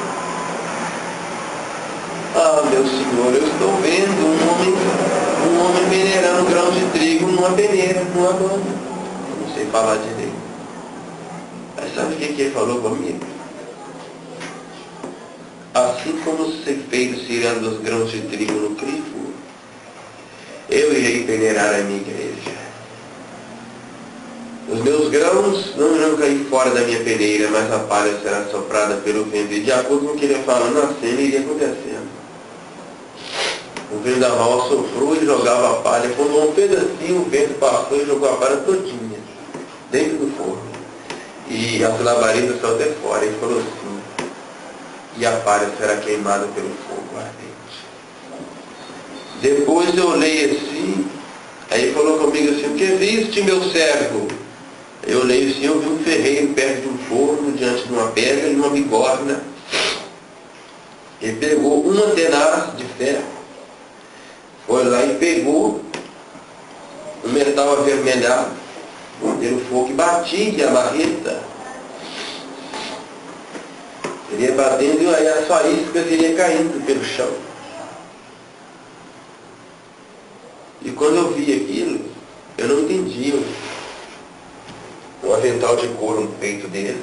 Ah, meu senhor, eu estou vendo um homem peneirando grãos de trigo numa peneira, numa banda. Eu não sei falar direito. Mas sabe o que ele falou comigo? Assim como os ceifeiros tirando os grãos de trigo no crivo, eu irei peneirar a minha igreja. Os meus grãos não irão cair fora da minha peneira, mas a palha será soprada pelo vento. E de acordo com o que ele falou na cena, iria acontecendo. O vendaval soprou e jogava a palha. Quando um pedacinho, o vento passou e jogou a palha todinha dentro do forno. E as labaredas saiu até fora. Ele falou assim, e a palha será queimada pelo fogo ardente. Depois eu olhei assim, aí falou comigo assim, o que viste, meu servo? Eu olhei assim, eu vi um ferreiro perto de um forno, diante de uma pedra e uma bigorna. Ele pegou uma tenaz de ferro, foi lá e pegou um metal avermelhado, pelo fogo, e batia a marreta. Ele ia batendo e aí as faíscas iriam caindo pelo chão. E quando eu vi aquilo, eu não entendia o avental de couro no peito dele.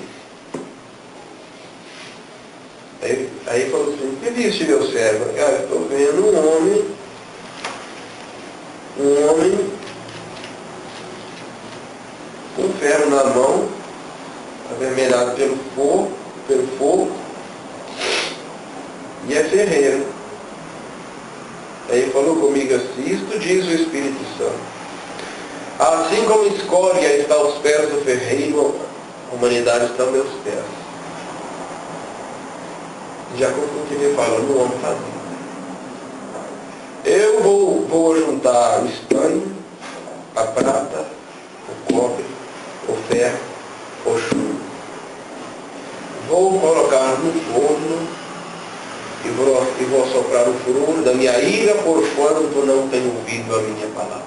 Aí falou assim, o que viste, meu servo? Cara, eu estou vendo um homem com ferro na mão, avermelhado pelo fogo, e é ferreiro. Aí falou comigo assim, isto diz o Espírito Santo. Assim como escória está aos pés do ferreiro, a humanidade está aos meus pés. Já continuei falando, o homem está dentro. Eu vou juntar o estanho, a prata, o cobre, o ferro, o chumbo. Vou colocar no forno e vou soprar o furor da minha ira por quanto não tenho ouvido a minha palavra.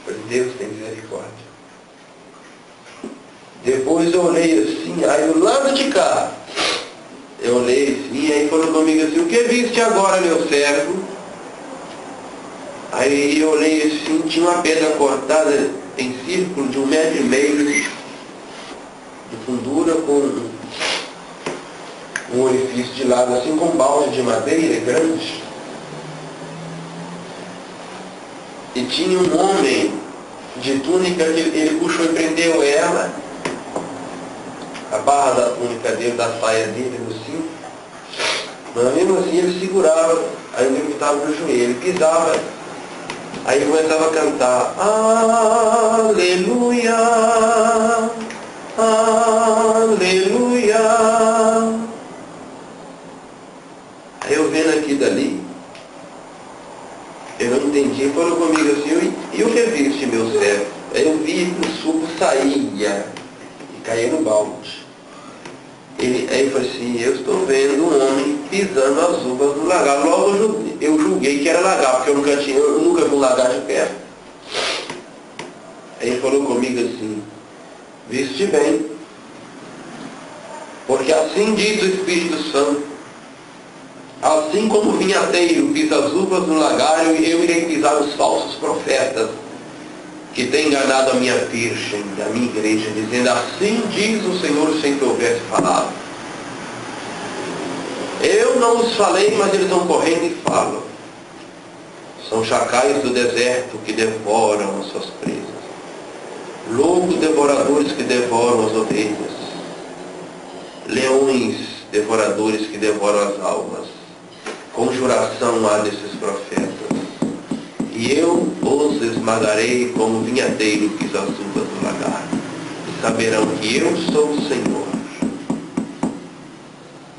Pois Deus tem misericórdia. Depois eu olhei assim, aí do lado de cá, eu olhei assim, aí falou comigo assim, o que viste agora, meu servo? Aí eu olhei assim, tinha uma pedra cortada em círculo de 1,5 metros de fundura, com um orifício de lado assim, com balde de madeira grande. E tinha um homem de túnica que ele puxou e prendeu ela, a barra da túnica dele, da saia dele, no cinto. Mas mesmo assim ele segurava, ainda que estava no joelho, pisava. Aí ele começava a cantar, aleluia, aleluia. Aí eu vendo aqui dali, eu não entendi, ele falou comigo assim, e o que viste, meu servo? Aí eu vi que o suco saía e caía no balde. Aí eu falei assim, eu estou vendo um homem pisando as uvas no lagar. Logo eu julguei que era lagar, porque eu nunca vi um lagar de perto. Aí ele falou comigo assim, viste bem, porque assim diz o Espírito Santo, assim como o vinhateiro pisa as uvas no lagar, eu irei pisar os falsos profetas, que têm enganado a minha virgem, a minha igreja, dizendo, assim diz o Senhor, sem que eu houvesse falado. Eu não os falei, mas eles estão correndo e falam. São chacais do deserto que devoram as suas presas. Lobos devoradores que devoram as ovelhas. Leões devoradores que devoram as almas. Conjuração há desses profetas. E eu os esmagarei como vinhateiro pisa as uvas do lagar. E saberão que eu sou o Senhor,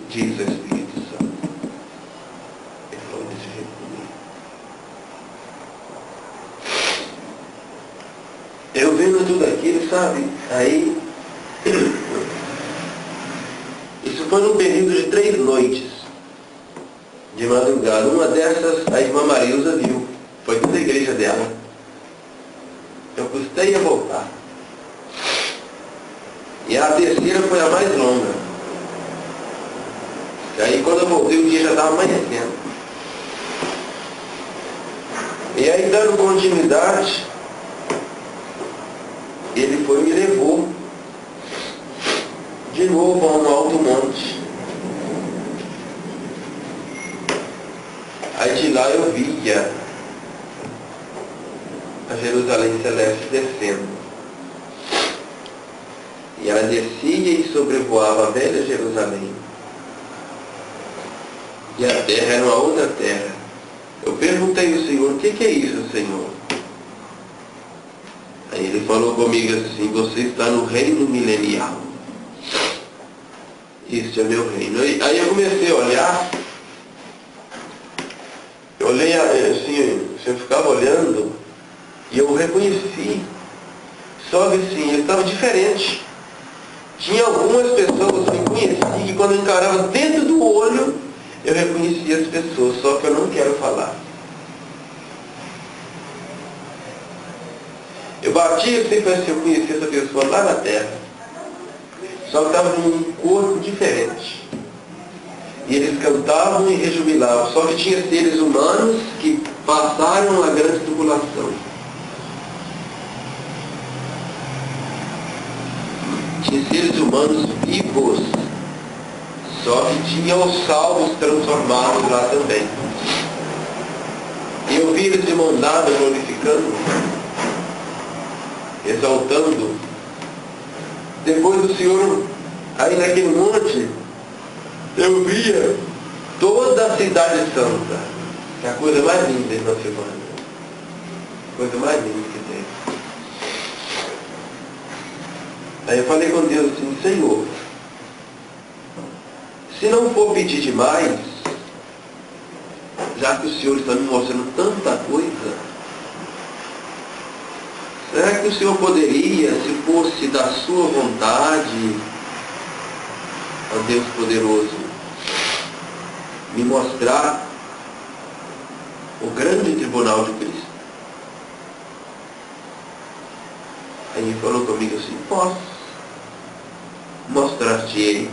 diz o Espírito Santo. Ele falou desse jeito comigo. Eu vendo tudo aquilo, sabe? Aí, isso foi num período de 3 noites, de madrugada. Uma dessas, a irmã Marilza viu. Foi toda a igreja dela. Eu custei a voltar. E a terceira foi a mais longa. E aí quando eu voltei o dia já estava amanhecendo. E aí dando continuidade, ele foi e me levou de novo a um alto monte. Aí de lá eu via a Jerusalém Celeste descendo. E ela descia e sobrevoava a velha Jerusalém. E a terra era uma outra terra. Eu perguntei ao Senhor, o que é isso, Senhor? Aí ele falou comigo assim, você está no reino milenial. Este é meu reino. Aí eu comecei a olhar, eu reconheci. Só que assim, eu estava diferente. Tinha algumas pessoas que eu conheci que quando eu encarava dentro do olho, eu reconhecia as pessoas, só que eu não quero falar. Eu batia assim, parecia que eu conhecia essa pessoa lá na terra. Só que estava num corpo diferente. E eles cantavam e rejubilavam. Só que tinha seres humanos que passaram a grande tribulação. Tinha seres humanos vivos. Só que tinha os salvos transformados lá também. E eu vi eles de mão dada glorificando, exaltando. Depois do Senhor, aí naquele monte, eu via toda a cidade santa. Que é a coisa mais linda na semana. A coisa mais linda que tem. Aí eu falei com Deus assim, Senhor, se não for pedir demais, já que o Senhor está me mostrando tanta coisa, será que o Senhor poderia, se fosse da sua vontade, ó Deus poderoso, me mostrar o grande tribunal de Cristo? Aí ele falou comigo assim, posso mostrar-te-ei.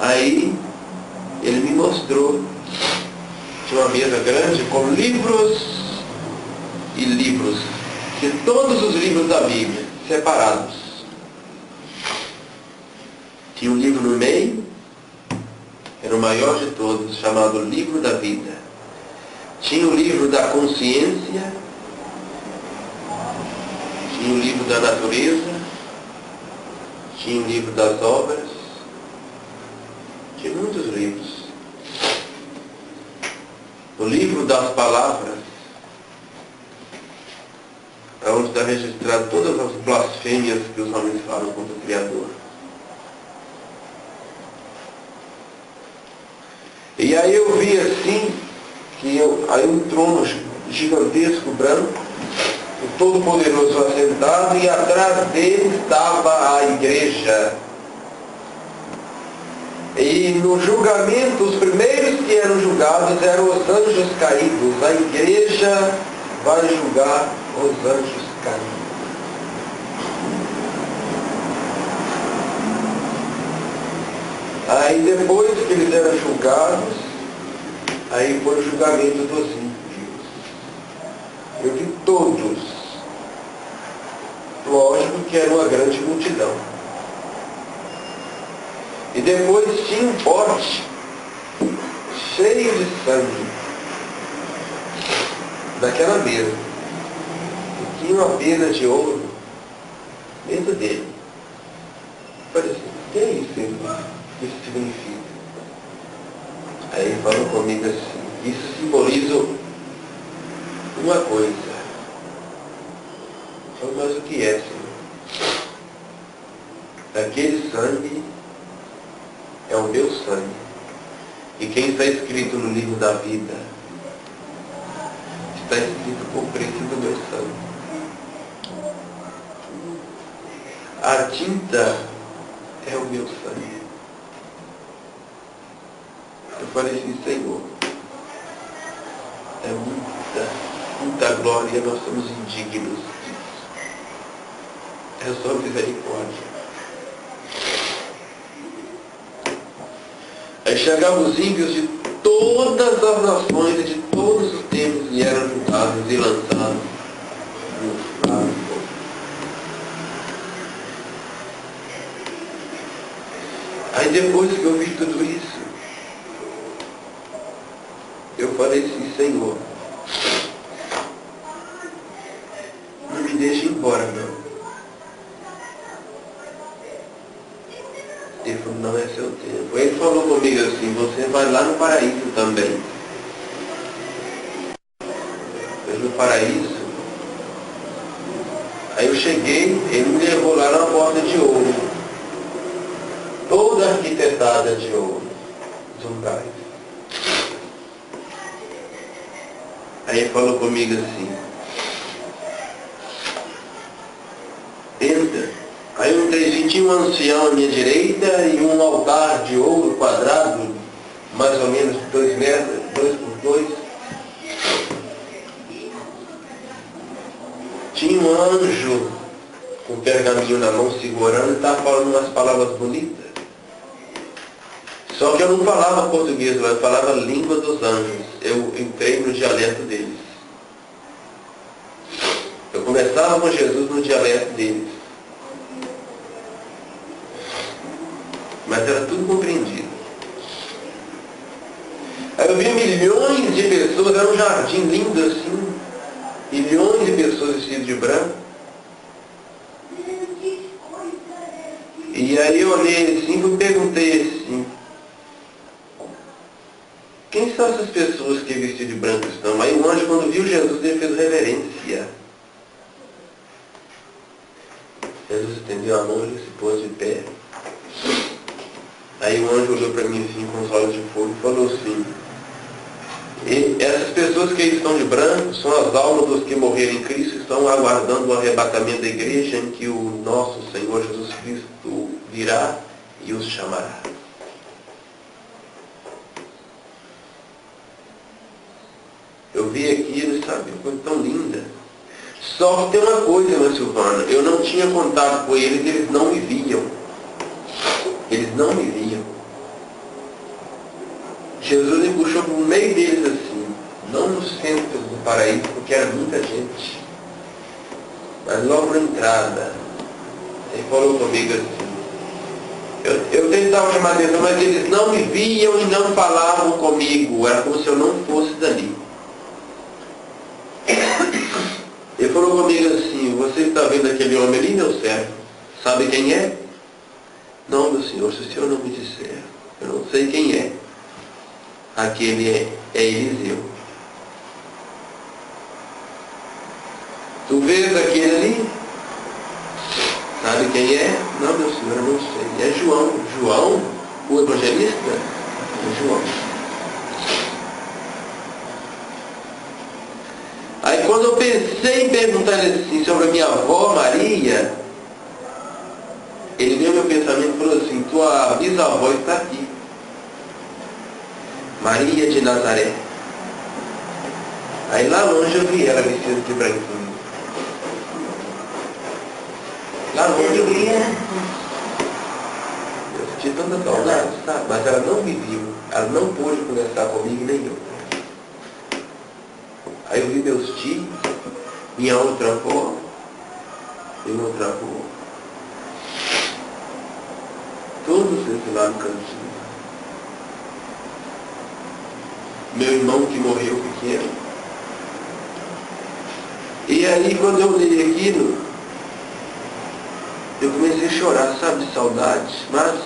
Aí ele me mostrou, tinha uma mesa grande com livros e livros, de todos os livros da Bíblia, separados. Tinha um livro no meio, era o maior de todos, chamado Livro da Vida. Tinha o livro da consciência, tinha o livro da natureza, tinha o livro das obras, tinha muitos livros. O livro das palavras, onde está registrado todas as blasfêmias que os homens falam contra o Criador. E aí eu vi assim, aí um trono gigantesco, branco, o Todo-Poderoso assentado, e atrás dele estava a igreja. E no julgamento, os primeiros que eram julgados eram os anjos caídos. A igreja vai julgar os anjos caídos. Aí depois que eles eram julgados, aí foi o julgamento dos ímpios. Eu vi todos. Lógico que era uma grande multidão. E depois tinha um pote cheio de sangue daquela mesa. E tinha uma pena de ouro dentro dele. Eu falei assim, o que é isso, Senhor? Isso significa? Aí ele falou comigo assim, isso simboliza uma coisa. Eu falei, mas o que é, Senhor? Aquele sangue é o meu sangue. E quem está escrito no livro da vida, está escrito com o preço do meu sangue. A tinta é o meu sangue. Eu falei assim, Senhor, é muita glória, nós somos indignos disso. É só misericórdia. Aí chegavam os ímpios de todas as nações e de todos os tempos e eram julgados e lançados no lago. Aí depois que eu vi tudo isso, eu falei assim, Senhor, não me deixe ir embora, não. Ele falou, não é seu tempo. Ele falou comigo assim, você vai lá no paraíso também. Eu no paraíso. Aí eu cheguei, ele me levou lá na porta de ouro. Toda arquitetada de ouro. Zungais. Aí ele falou comigo assim, entra. Aí eu entrei, tinha um ancião à minha direita e um altar de ouro quadrado, mais ou menos 2 metros, 2 por 2. Tinha um anjo com um pergaminho na mão segurando e estava falando umas palavras bonitas. Só que eu não falava português, eu falava a língua dos anjos. Eu entrei no dialeto deles. Eu conversava com Jesus no dialeto deles. Mas era tudo compreendido. Aí eu via milhões de pessoas, era um jardim lindo assim, milhões de pessoas vestidas de branco. E aí eu olhei assim e perguntei assim, quem são essas pessoas que vestidas de branco estão? Aí o anjo, quando viu Jesus, ele fez reverência. Jesus estendeu a mão e se pôs de pé. Aí o anjo olhou para mim assim, com os olhos de fogo, e falou assim, e essas pessoas que estão de branco são as almas dos que morreram em Cristo, estão aguardando o arrebatamento da igreja, em que o nosso Senhor Jesus Cristo virá e os chamará. Eu vi aquilo, sabe, uma coisa tão linda. Só que tem uma coisa, meu Silvano, eu não tinha contato com eles, eles não me viam. Eles não me viam. Jesus me puxou no meio deles assim, não no centro do paraíso, porque era muita gente, mas logo na entrada. Ele falou comigo assim, eu tentava chamar atenção, mas eles não me viam e não falavam comigo, era como se eu não fosse dali. Ele falou comigo assim, você está vendo aquele homem ali, meu servo? Sabe quem é? Não, meu senhor, se o senhor não me disser, eu não sei quem é. Aquele é Eliseu. Tu vês aquele ali? Sabe quem é? Não, meu senhor, eu não sei. É João. João? O evangelista? É João. Aí quando eu pensei em perguntar assim sobre a minha avó Maria, ele veio meu pensamento e falou assim, tua bisavó está aqui. Maria de Nazaré. Aí lá longe eu vi ela vestida de branquinho. Lá longe eu vi. Eu senti tanta saudade, sabe? Mas ela não me viu. Ela não pôde conversar comigo, nem eu. Aí eu vi meus tios, minha outra avó, e outra avó. Todos eles lá no cantinho. Meu irmão que morreu pequeno. E aí quando eu li aquilo, eu comecei a chorar, sabe, de saudade, mas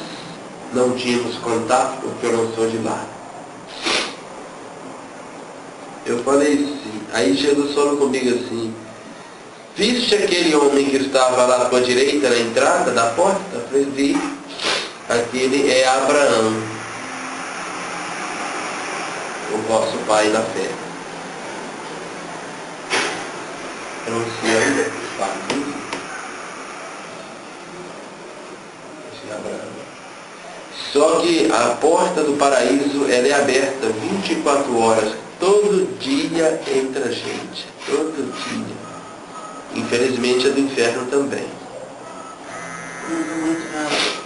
não tínhamos contato porque eu não sou de lá. Eu falei assim, aí Jesus falou comigo assim, viste aquele homem que estava lá à tua direita na entrada da porta? Eu falei, vi, aquele é Abraão, o vosso pai na fé. Anunciando o pai. Só que a porta do paraíso ela é aberta 24 horas, todo dia entra gente, todo dia. Infelizmente a do inferno também. Muito rápido.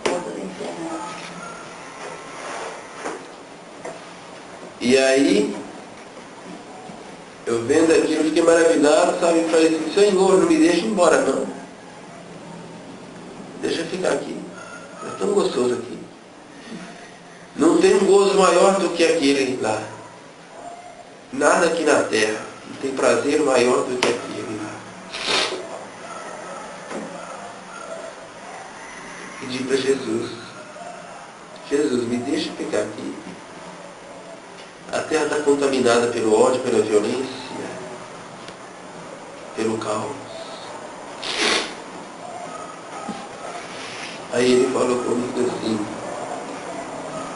Porta do inferno. E aí, eu vendo aquilo, fiquei maravilhado, sabe? E falei assim, Senhor, não me deixe ir embora não. Deixa eu ficar aqui. É tão gostoso aqui. Não tem um gozo maior do que aquele lá. Nada aqui na terra. Não tem prazer maior do que aquele lá. Pedi para Jesus. Jesus, me deixa ficar aqui. A terra está contaminada pelo ódio, pela violência, pelo caos. Aí ele falou comigo assim,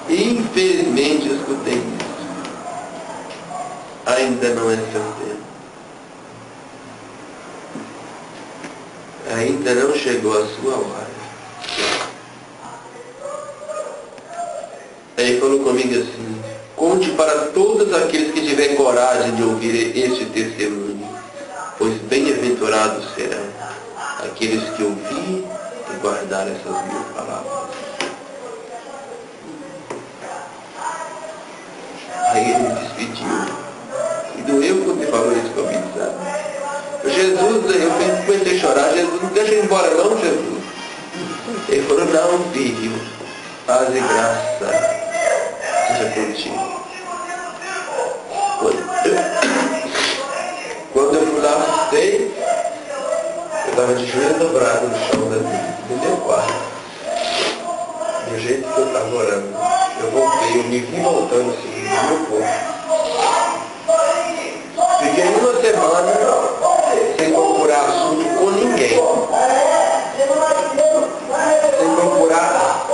infelizmente eu escutei isso. ainda não é seu tempo. Ainda não chegou a sua hora. Aí falou comigo assim: conte para todos aqueles que tiverem coragem de ouvir este testemunho, pois bem-aventurados serão aqueles que ouvir e guardar essas minhas palavras. Aí ele me despediu. E doeu quando ele falou isso comigo, sabe? Jesus, eu comecei a chorar. Jesus, não deixa eu ir embora não, Jesus. Ele falou: não, filho, paz e graça seja contigo. Quando eu fui lá, assustei, eu estava de joelho dobrado no chão do meu quarto. Do jeito que eu estava orando. Eu voltei, eu me vi voltando assim, no meu corpo. Fiquei uma semana sem procurar assunto com ninguém. Sem procurar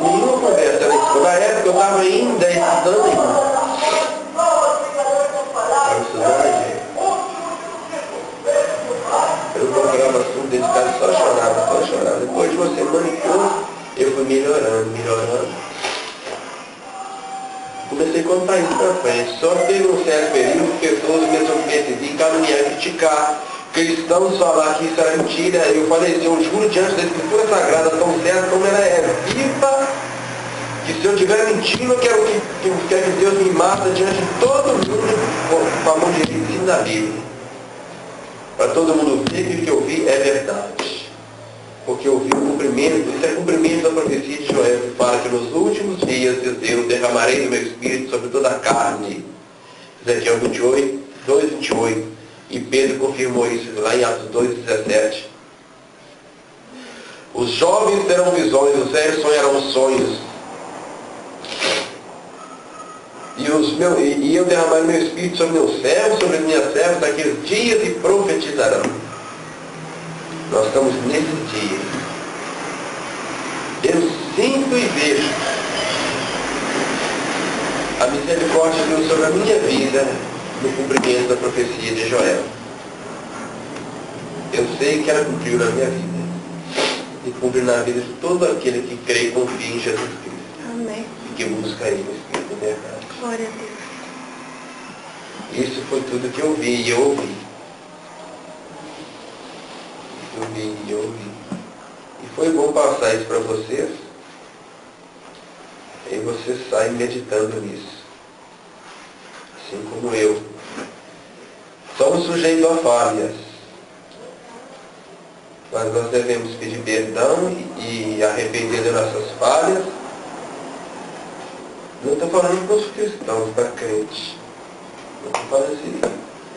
nenhuma conversa na escola. Na época eu estava ainda estudando em eu procurava assunto dentro de casa, só chorava. Depois de uma semana e pouco, eu fui melhorando. Comecei a contar isso pra frente. Só que teve um certo período que pessoas começaram a perseguir, caluniar, criticar, cristãos falar que isso era mentira. Eu falei assim: eu juro diante da Escritura Sagrada, tão certa como ela é viva, que se eu estiver mentindo, eu quero que Deus me mata diante de todo mundo com a mão direita em cima da Bíblia. Para todo mundo ver que o que eu vi é verdade. Porque eu vi o cumprimento, isso é cumprimento da profecia de Joel, que fala que nos últimos dias eu derramarei do meu espírito sobre toda a carne. Ezequiel 28, 2:28. E Pedro confirmou isso lá em Atos 2:17. Os jovens terão visões, os velhos sonharão sonhos. E eu derramarei meu espírito sobre meus servos, sobre as minhas servas, naqueles dias, e profetizarão. Nós estamos nesses dias. Eu sinto e vejo a misericórdia de Deus sobre a minha vida no cumprimento da profecia de Joel. Eu sei que ela cumpriu na minha vida. E cumpre na vida de todo aquele que crê e confia em Jesus Cristo. Amém. E que busca Ele no Espírito da verdade. Glória a Deus. Isso foi tudo que eu vi e eu ouvi. Eu ouvi. E foi bom passar isso para vocês. E vocês saem meditando nisso. Assim como eu. Somos sujeitos a falhas. Mas nós devemos pedir perdão e arrepender de nossas falhas. Não estou falando para os cristãos, para crentes. Eu estou falando assim,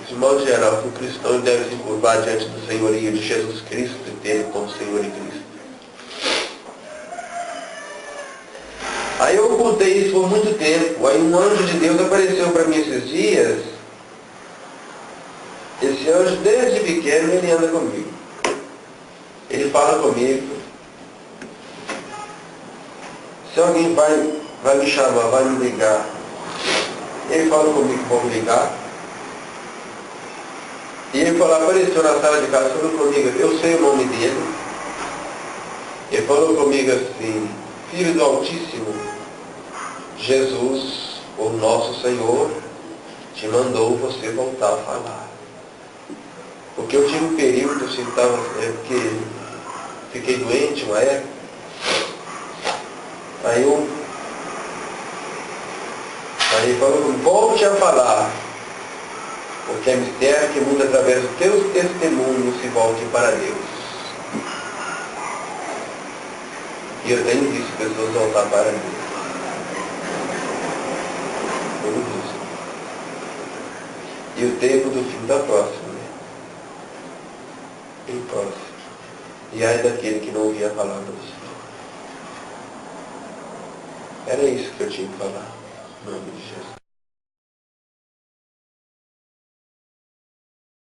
de modo geral, que o cristão deve se curvar diante do senhorio de Jesus Cristo e ter Ele como Senhor e Cristo. Aí eu ocultei isso por muito tempo. Aí um anjo de Deus apareceu para mim esses dias. Esse anjo, desde pequeno, ele anda comigo. Ele fala comigo. Se alguém vai me chamar, vai me ligar, ele fala comigo para me ligar. E ele falou, apareceu na sala de casa, falou comigo, eu sei o nome dele. Ele falou comigo assim: Filho do Altíssimo, Jesus, o nosso Senhor, te mandou você voltar a falar. Porque eu tive um período, assim, porque fiquei doente uma época. Aí ele falou, volte a falar, porque é mistério que muda através dos teus testemunhos se volte para Deus. E eu tenho visto pessoas voltar para Deus. Tenho visto. E o tempo do fim está próximo, né? Bem próximo. E ai daquele que não ouvia a palavra do Senhor. Era isso que eu tinha que falar. Em nome de Jesus.